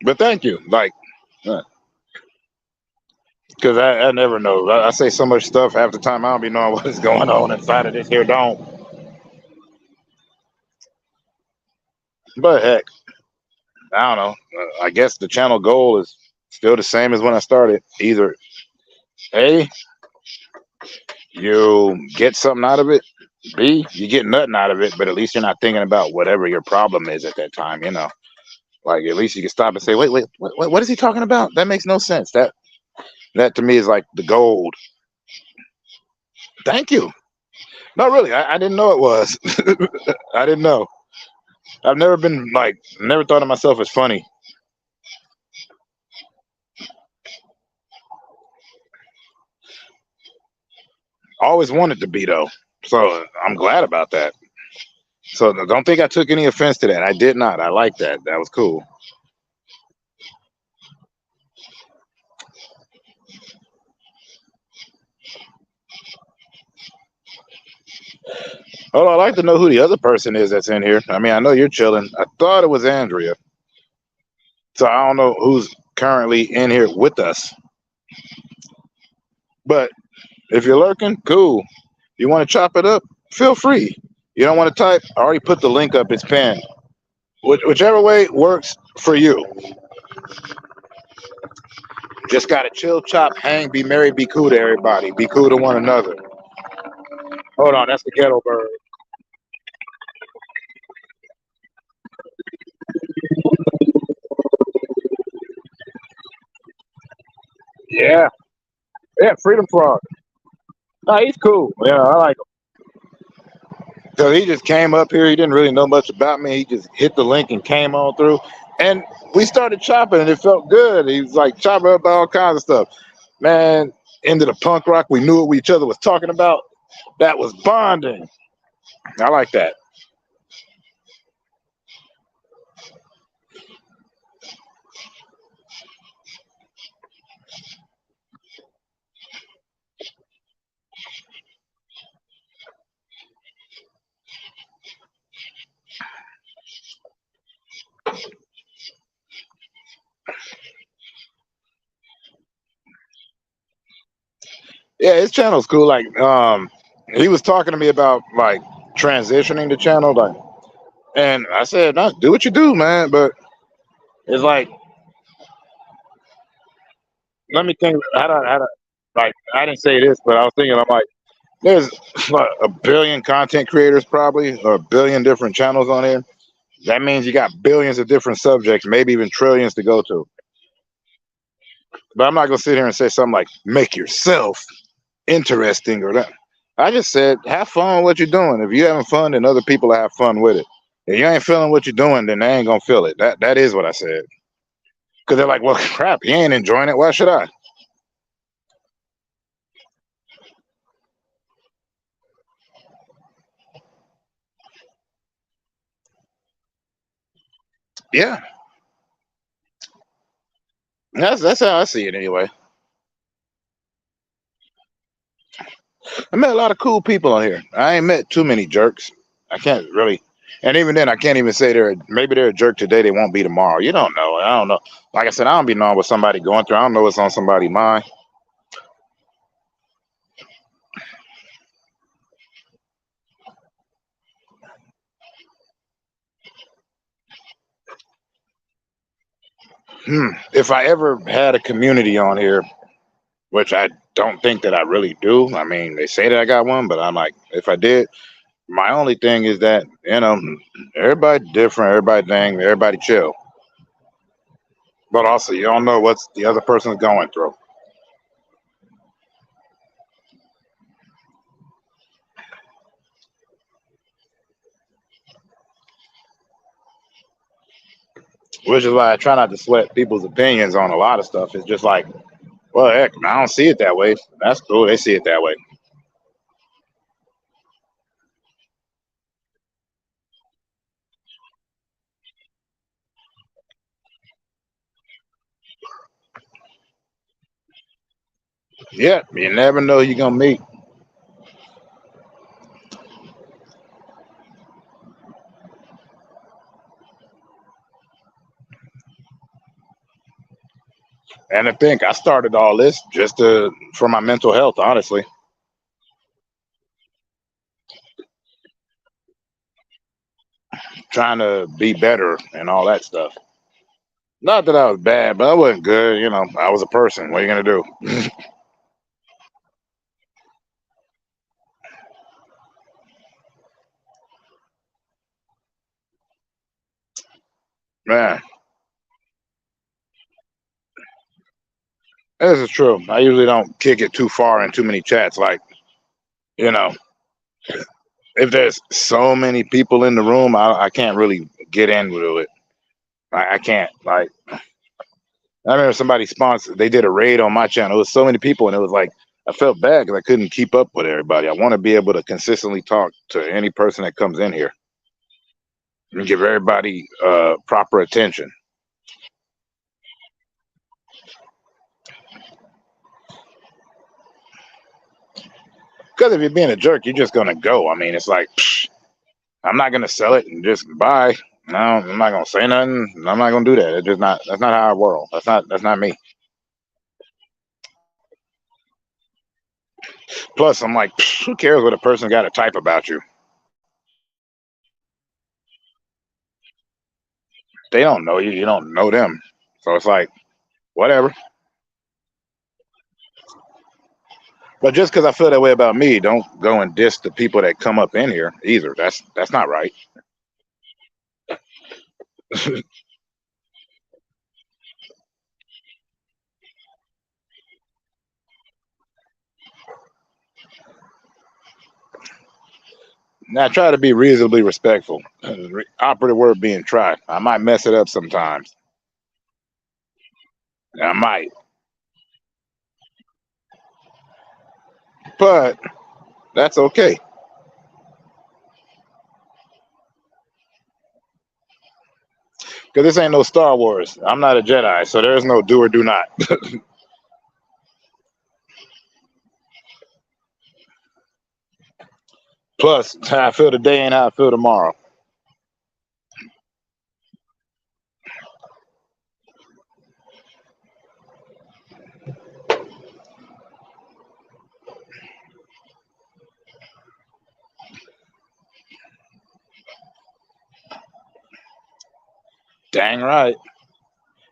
A: But thank you. Like, because I never know. I say so much stuff half the time I don't be knowing what is going on inside of this here dome. But heck, I don't know. I guess the channel goal is still the same as when I started. Either A, you get something out of it. B, you get nothing out of it, but at least you're not thinking about whatever your problem is at that time, Like at least you can stop and say, wait, what is he talking about? That makes no sense. That to me is like the gold. Thank you. No, really, I didn't know it was. I didn't know. I've never been never thought of myself as funny. Always wanted to be though, so I'm glad about that. So don't think I took any offense to that. I did not. I like that. That was cool. Oh, I'd like to know who the other person is that's in here. I mean, I know you're chilling. I thought it was Andrea. So I don't know who's currently in here with us. But if you're lurking, cool. You want to chop it up? Feel free. You don't want to type? I already put the link up. It's pinned. Whichever way works for you. Just gotta chill, chop, hang, be merry, be cool to everybody. Be cool to one another. Hold on, that's the ghetto bird. Yeah, yeah, Freedom Frog. No, he's cool. Yeah, I like him. So he just came up here. He didn't really know much about me. He just hit the link and came on through. And we started chopping and it felt good. He was like chopping up all kinds of stuff. Man, into the punk rock. We knew what each other was talking about. That was bonding. I like that. Yeah, his channel's cool. Like, he was talking to me about like transitioning the channel, like, and I said, "No, do what you do, man." But it's like, let me think. Like, I didn't say this, but I was thinking, I'm like, there's what, a billion content creators probably, or a billion different channels on here. That means you got billions of different subjects, maybe even trillions to go to. But I'm not gonna sit here and say something like make yourself interesting or that. I just said have fun with what you're doing. If you're having fun, then other people have fun with it. If you ain't feeling what you're doing, then they ain't gonna feel it. That is what I said. Because they're like, well, crap, he ain't enjoying it. Why should I? Yeah, that's how I see it anyway. I met a lot of cool people on here. I ain't met too many jerks. I can't really, and even then, I can't even say maybe they're a jerk today. They won't be tomorrow. You don't know. I don't know. Like I said, I don't be knowing what somebody going through. I don't know what's on somebody's mind. If I ever had a community on here, which I don't think that I really do. I mean, they say that I got one, but I'm like, if I did, my only thing is that everybody different, everybody dang, everybody chill. But also, you don't know what's the other person's going through. Which is why I try not to sweat people's opinions on a lot of stuff. It's just like, well, heck, I don't see it that way. That's cool. They see it that way. Yeah, you never know who you're gonna meet. And I think I started all this just for my mental health, honestly. Trying to be better and all that stuff. Not that I was bad, but I wasn't good. I was a person. What are you gonna do? Man, this is true. I usually don't kick it too far in too many chats. Like, you know, if there's so many people in the room, I can't really get into it. I can't. Like, I remember somebody sponsored. They did a raid on my channel. It was so many people, and it was like I felt bad because I couldn't keep up with everybody. I want to be able to consistently talk to any person that comes in here and give everybody proper attention. Because if you're being a jerk, you're just gonna go. I mean, it's like I'm not gonna sell it and just buy. No, I'm not gonna say nothing. I'm not gonna do that. It's just not. That's not how I roll. That's not me. Plus, I'm like, who cares what a person got to type about you? They don't know you. You don't know them. So it's like, whatever. But just because I feel that way about me, don't go and diss the people that come up in here either. That's not right. Now try to be reasonably respectful. Operative word being try. I might mess it up sometimes. I might. But that's okay. Because this ain't no Star Wars. I'm not a Jedi, so there's no do or do not. Plus, how I feel today ain't how I feel tomorrow. Dang right.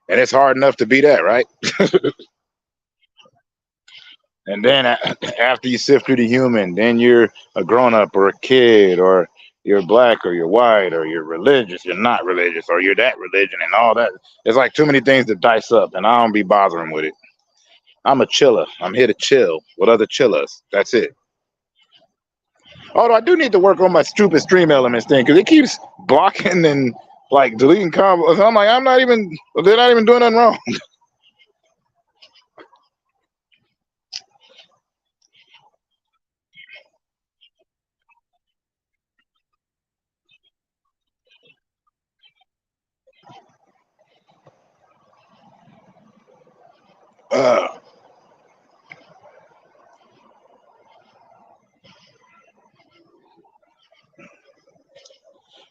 A: And it's hard enough to be that, right? And then after you sift through the human, then you're a grown up or a kid, or you're black or you're white, or you're religious, you're not religious, or you're that religion and all that. It's like too many things to dice up, and I don't be bothering with it. I'm a chiller. I'm here to chill with other chillers. That's it. Although I do need to work on my stupid stream elements thing because it keeps blocking and like deleting combos. I'm like, they're not even doing nothing wrong. Uh,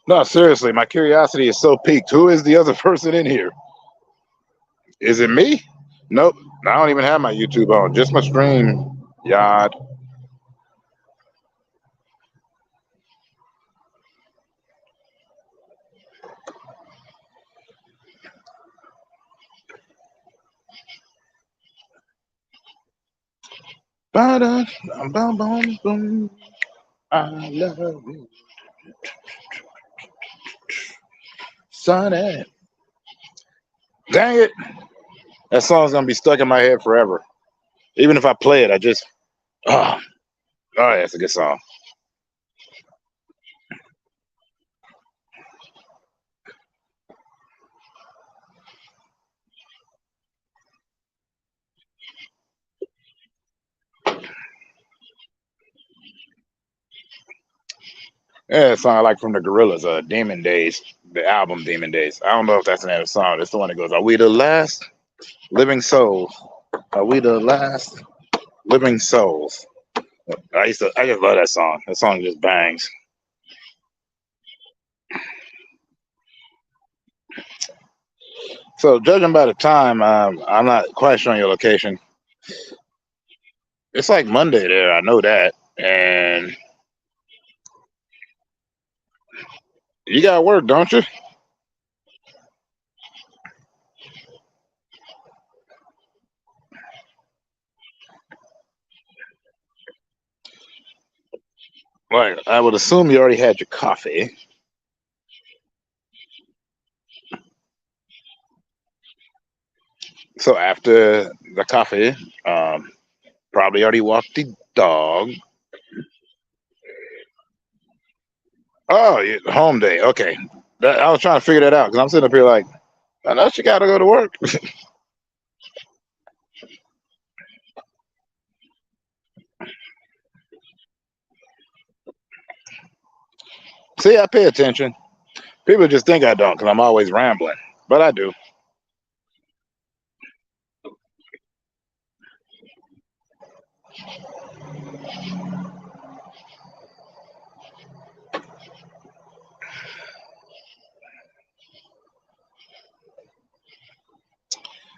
A: no, seriously, my curiosity is so piqued. Who is the other person in here? Is it me? Nope. I don't even have my YouTube on. Just my stream. Yard. I love you, Sonny. Dang it. That song's gonna be stuck in my head forever. Even if I play it, oh, yeah, it's a good song. Yeah, it's song I like from the Gorillas, Demon Days, the album Demon Days. I don't know if that's the name of the song. It's the one that goes, "Are we the last living souls? Are we the last living souls?" I just love that song. That song just bangs. So judging by the time, I'm not quite sure on your location. It's like Monday there. I know that, and you got work, don't you? Like I would assume you already had your coffee. So after the coffee, probably already walked the dog. Oh, home day. Okay, I was trying to figure that out because I'm sitting up here like, I know she got to go to work. See, I pay attention. People just think I don't because I'm always rambling, but I do.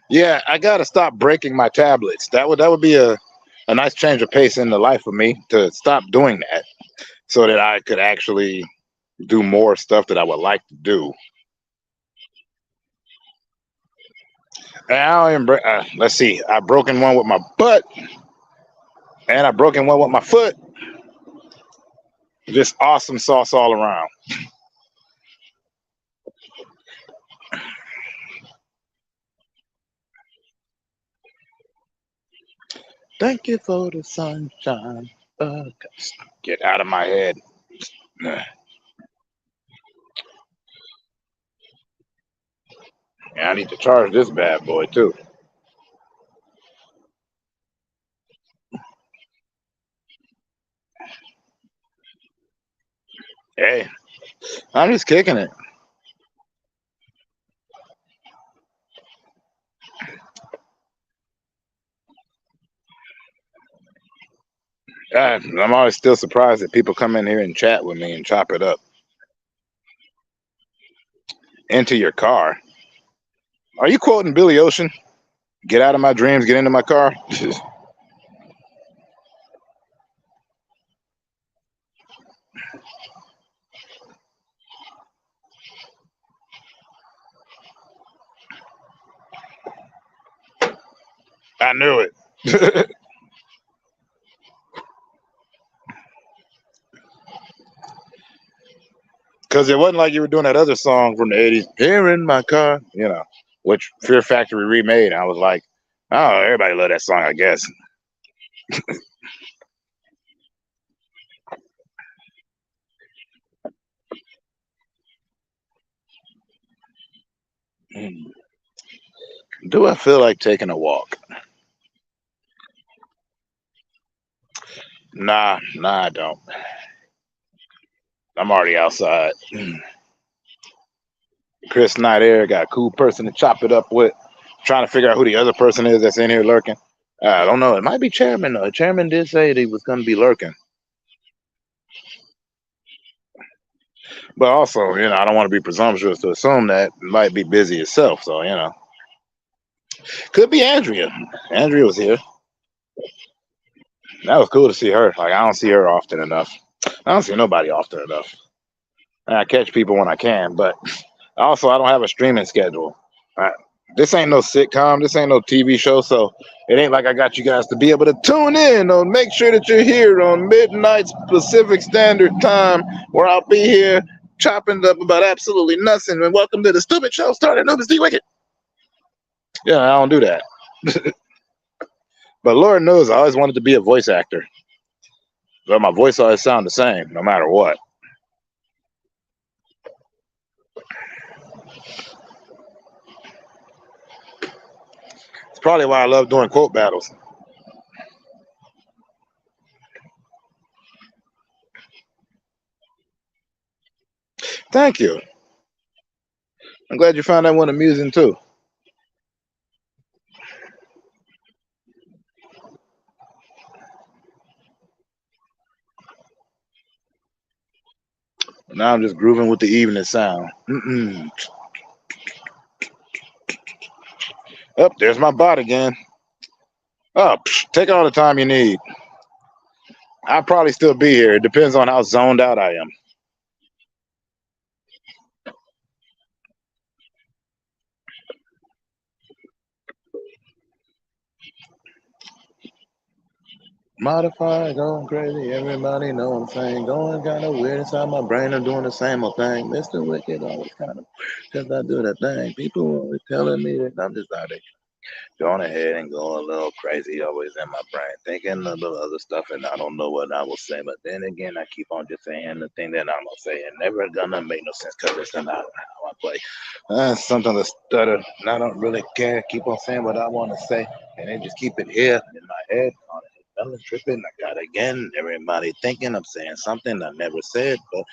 A: Yeah, I gotta stop breaking my tablets. That would be a nice change of pace in the life for me to stop doing that, so that I could actually do more stuff that I would like to do. And I don't even let's see. I broken one with my butt, and I broken one with my foot. Just awesome sauce all around. Thank you for the sunshine. Get out of my head. Yeah, I need to charge this bad boy too. Hey, I'm just kicking it. I'm always still surprised that people come in here and chat with me and chop it up. Into your car. Are you quoting Billy Ocean? Get out of my dreams, get into my car. I knew it. Because it wasn't like you were doing that other song from the 80s, Here in My Car, which Fear Factory remade. I was like, oh, everybody loved that song, I guess. Do I feel like taking a walk? Nah, I don't. I'm already outside. Chris Knight here got a cool person to chop it up with. Trying to figure out who the other person is that's in here lurking. I don't know. It might be Chairman though. Chairman did say that he was going to be lurking. But also, I don't want to be presumptuous to assume that it might be busy itself. So, could be Andrea. Andrea was here. That was cool to see her. Like, I don't see her often enough. I don't see nobody often enough. And I catch people when I can, but also I don't have a streaming schedule. This ain't no sitcom. This ain't no TV show. So it ain't like I got you guys to be able to tune in or make sure that you're here on midnight Pacific Standard Time, where I'll be here chopping up about absolutely nothing. And welcome to the stupid show starting Noobs D Wicked. Yeah, I don't do that. But Lord knows I always wanted to be a voice actor. But my voice always sound the same, no matter what. It's probably why I love doing quote battles. Thank you. I'm glad you found that one amusing too. Now I'm just grooving with the evening sound. Oh, there's my bot again. Oh, take all the time you need. I'll probably still be here. It depends on how zoned out I am. Modify, going crazy, everybody know what I'm saying. Going kind of weird inside my brain. I'm doing the same old thing. Mr. Wicked always kind of, because I do that thing. People always telling me that I'm just out there going ahead and going a little crazy, always in my brain, thinking of the other stuff, and I don't know what I will say. But then again, I keep on just saying the thing that I'm gonna say, and never gonna make no sense because it's not how I play. Something to stutter, and I don't really care. Keep on saying what I want to say, and then just keep it here in my head. I'm tripping. I got again. Everybody thinking I'm saying something I never said, but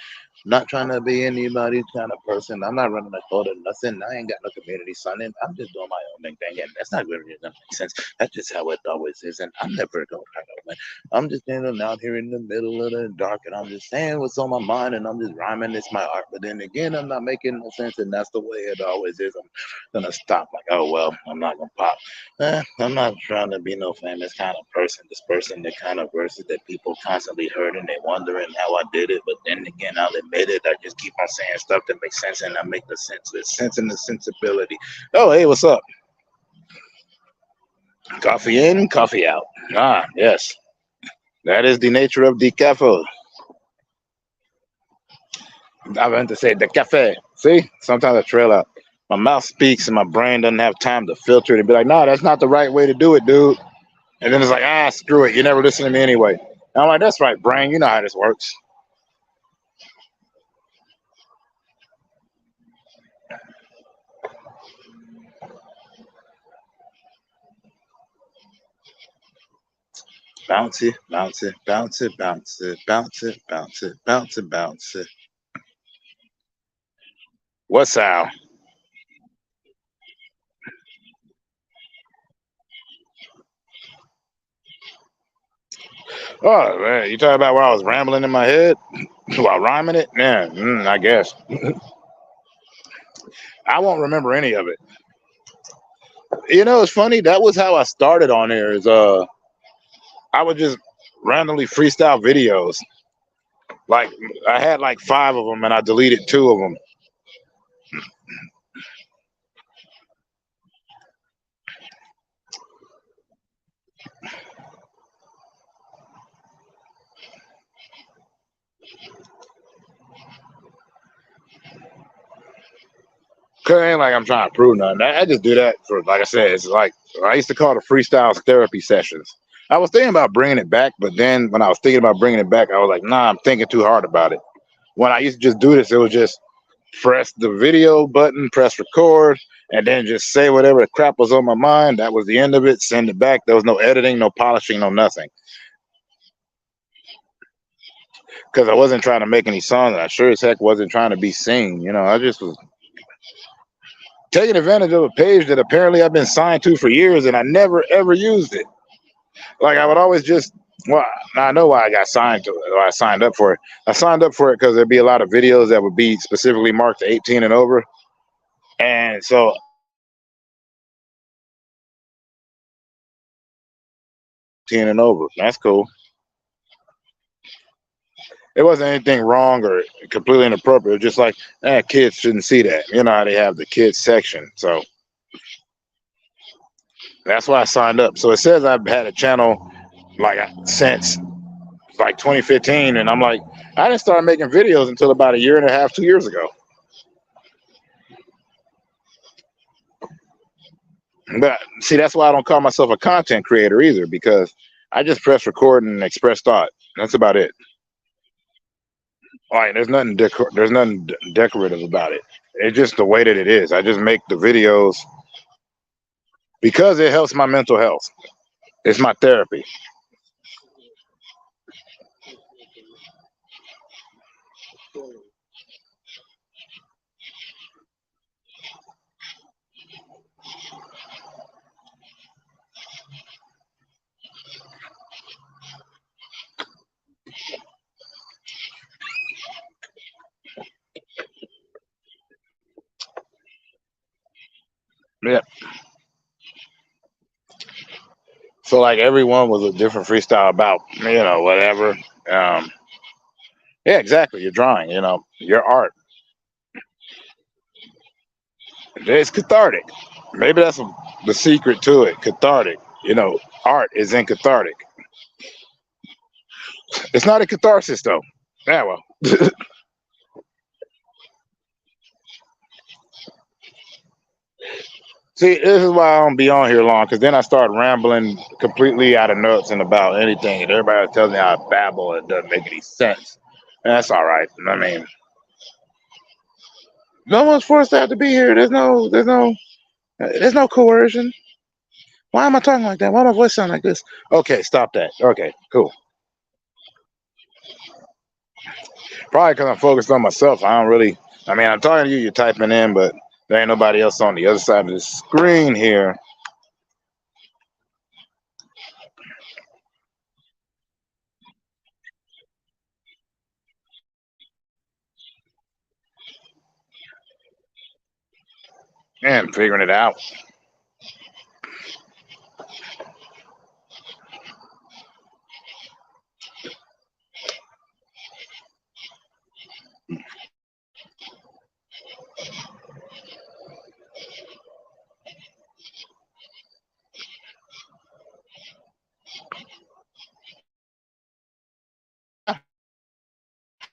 A: Not trying to be anybody kind of person. I'm not running a cult or nothing. I ain't got no community, son. And I'm just doing my own thing. And that's not really gonna make sense. That's just how it always is. And I'm never gonna try to win. I'm just standing out here in the middle of the dark and I'm just saying what's on my mind and I'm just rhyming. It's my art. But then again, I'm not making no sense. And that's the way it always is. I'm gonna stop like, oh, well, I'm not gonna pop. I'm not trying to be no famous kind of person. This person, the kind of verses that people constantly heard and they wondering how I did it. But then again, I'll admit it. I just keep on saying stuff that makes sense and I make the sense. The sense and the sensibility. Oh, hey, what's up? Coffee in, coffee out. Ah, yes. That is the nature of the cafe. I meant to say the cafe. See, sometimes I trail out. My mouth speaks and my brain doesn't have time to filter it and be like, no, that's not the right way to do it, dude. And then it's like, screw it. You never listen to me anyway. And I'm like, that's right, brain. You know how this works. Bounce it, bounce it, bounce it, bounce it, bounce it, bounce it, bounce it, bounce it. What sound? Oh, man, you talking about where I was rambling in my head while rhyming it? Yeah, I guess. I won't remember any of it. You know, it's funny. That was how I started on here. I would just randomly freestyle videos. Like I had like 5 of them, and I deleted 2 of them. Cause it ain't like I'm trying to prove nothing. I just do that for, like I said, it's like I used to call it freestyle therapy sessions. I was thinking about bringing it back, but then when I was thinking about bringing it back, I was like, nah, I'm thinking too hard about it. When I used to just do this, it was just press the video button, press record, and then just say whatever crap was on my mind. That was the end of it. Send it back. There was no editing, no polishing, no nothing. Because I wasn't trying to make any songs, and I sure as heck wasn't trying to be seen. You know, I just was taking advantage of a page that apparently I've been signed to for years, and I never ever used it. Like I would always just, well, I know why I got signed to it. Or I signed up for it. I signed up for it because there'd be a lot of videos that would be specifically marked 18 and over, and so 18 and over. That's cool. It wasn't anything wrong or completely inappropriate. Just like, kids shouldn't see that. You know how they have the kids section. So that's why I signed up. So it says I've had a channel like since like 2015, and I'm like, I didn't start making videos until about a year and a half, 2 years ago. But see, that's why I don't call myself a content creator either, because I just press record and express thought. That's about it. Like, there's nothing decorative about it. It's just the way that it is. I just make the videos because it helps my mental health. It's my therapy. Yeah. So like everyone was a different freestyle about, whatever. Yeah, exactly. Your drawing, your art. It's cathartic. Maybe that's the secret to it. Cathartic. Art is in cathartic. It's not a catharsis though. Yeah, well. See, this is why I don't be on here long, because then I start rambling completely out of nuts and about anything, and everybody tells me I babble and it doesn't make any sense. And that's all right. I mean, no one's forced to have to be here. There's no coercion. Why am I talking like that? Why my voice sound like this? Okay, stop that. Okay, cool. Probably because I'm focused on myself. I don't really. I mean, I'm talking to you. You're typing in, but there ain't nobody else on the other side of the screen here. And figuring it out.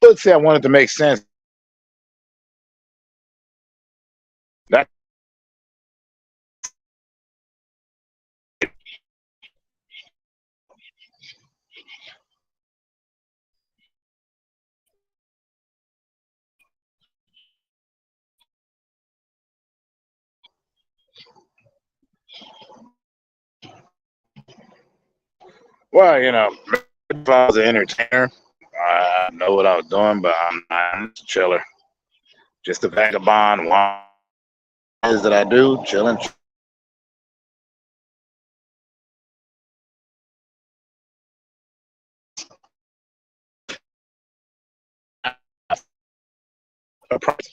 A: Let's say I wanted to make sense. That well, if I was an entertainer, I know what I was doing, but I'm just a chiller, just a vagabond. What is that I do? Chilling.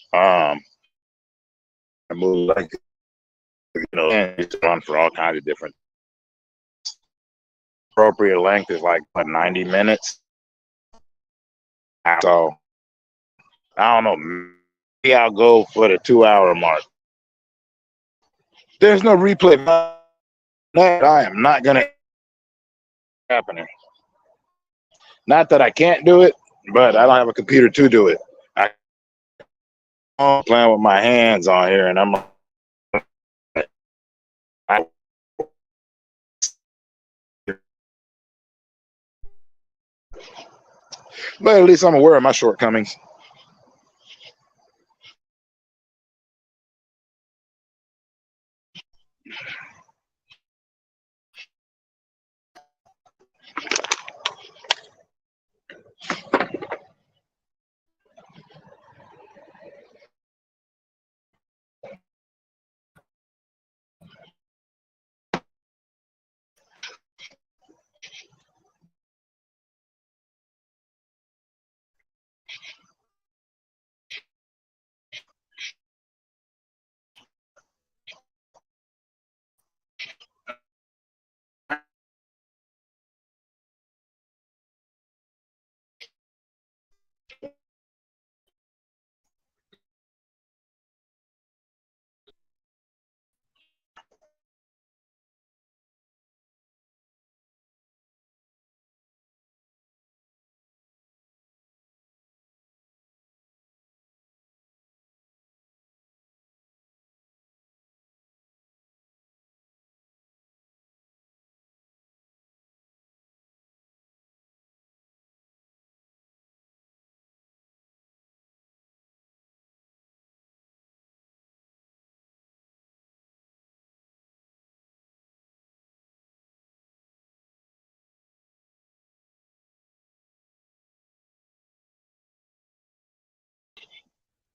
A: I move like it's run for all kinds of different. Appropriate length is like what, 90 minutes. So I don't know. Maybe I'll go for the 2 hour mark. There's no replay. That I am not gonna happening. Not that I can't do it, but I don't have a computer to do it. I'm playing with my hands on here, and but at least I'm aware of my shortcomings.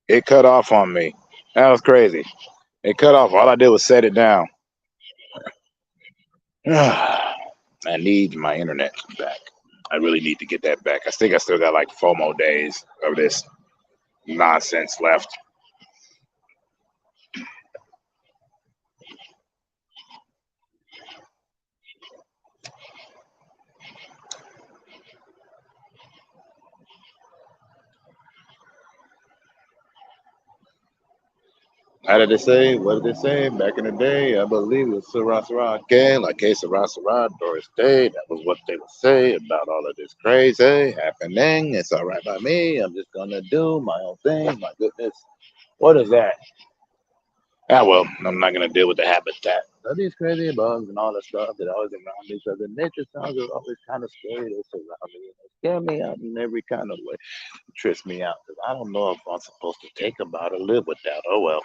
A: It cut off on me. That was crazy. It cut off. All I did was set it down. I need my internet back. I really need to get that back. I think I still got like FOMO days of this nonsense left. How did they say? What did they say back in the day? I believe it was Sarah Sarah que la que Sarah Sarah Doris Day. That was what they would say about all of this crazy happening. It's all right by me. I'm just gonna do my own thing. My goodness, what is that? Ah, well, I'm not gonna deal with the habitat of these crazy bugs and all that stuff that always around me. Because the nature sounds are always kind of scary. They surround me and they scare me out in every kind of way. It trips me out because I don't know if I'm supposed to take about or live without. Oh well.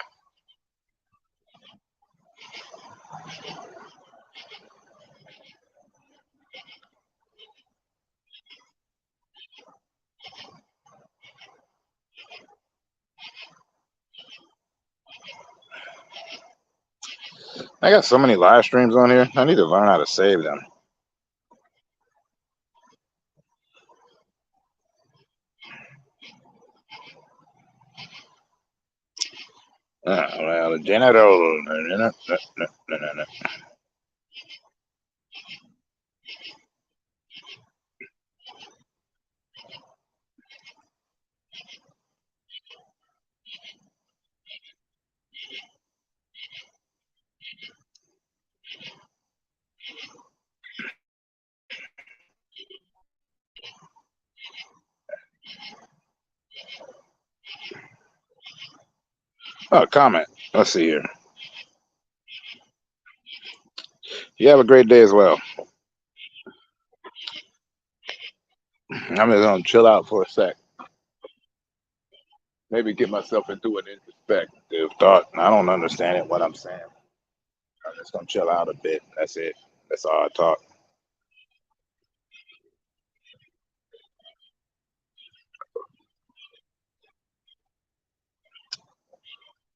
A: I got so many live streams on here. I need to learn how to save them. Well, general. Oh, comment. Let's see here. You have a great day as well. I'm just gonna chill out for a sec. Maybe get myself into an introspective thought. I don't understand it, what I'm saying. I'm just gonna chill out a bit. That's it. That's all I talk.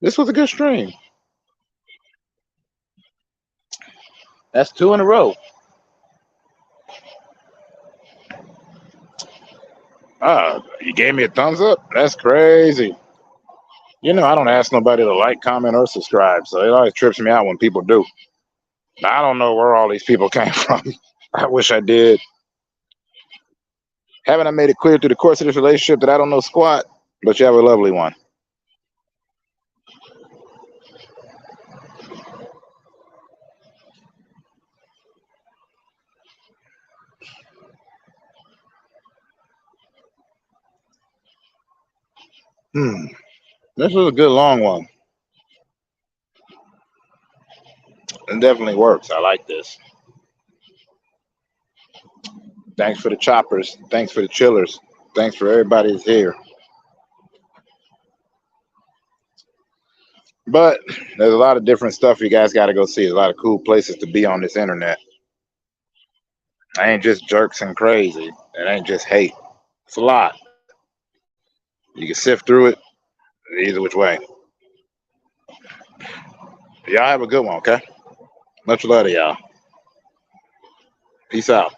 A: This was a good stream. That's 2 in a row. You gave me a thumbs up? That's crazy. You know, I don't ask nobody to like, comment, or subscribe, so it always trips me out when people do. I don't know where all these people came from. I wish I did. Haven't I made it clear through the course of this relationship that I don't know squat? But you have a lovely one. This was a good long one. It definitely works. I like this. Thanks for the choppers. Thanks for the chillers. Thanks for everybody that's here. But there's a lot of different stuff you guys got to go see. There's a lot of cool places to be on this internet. I ain't just jerks and crazy. It ain't just hate. It's a lot. You can sift through it either which way. Y'all have a good one, okay? Much love to y'all. Peace out.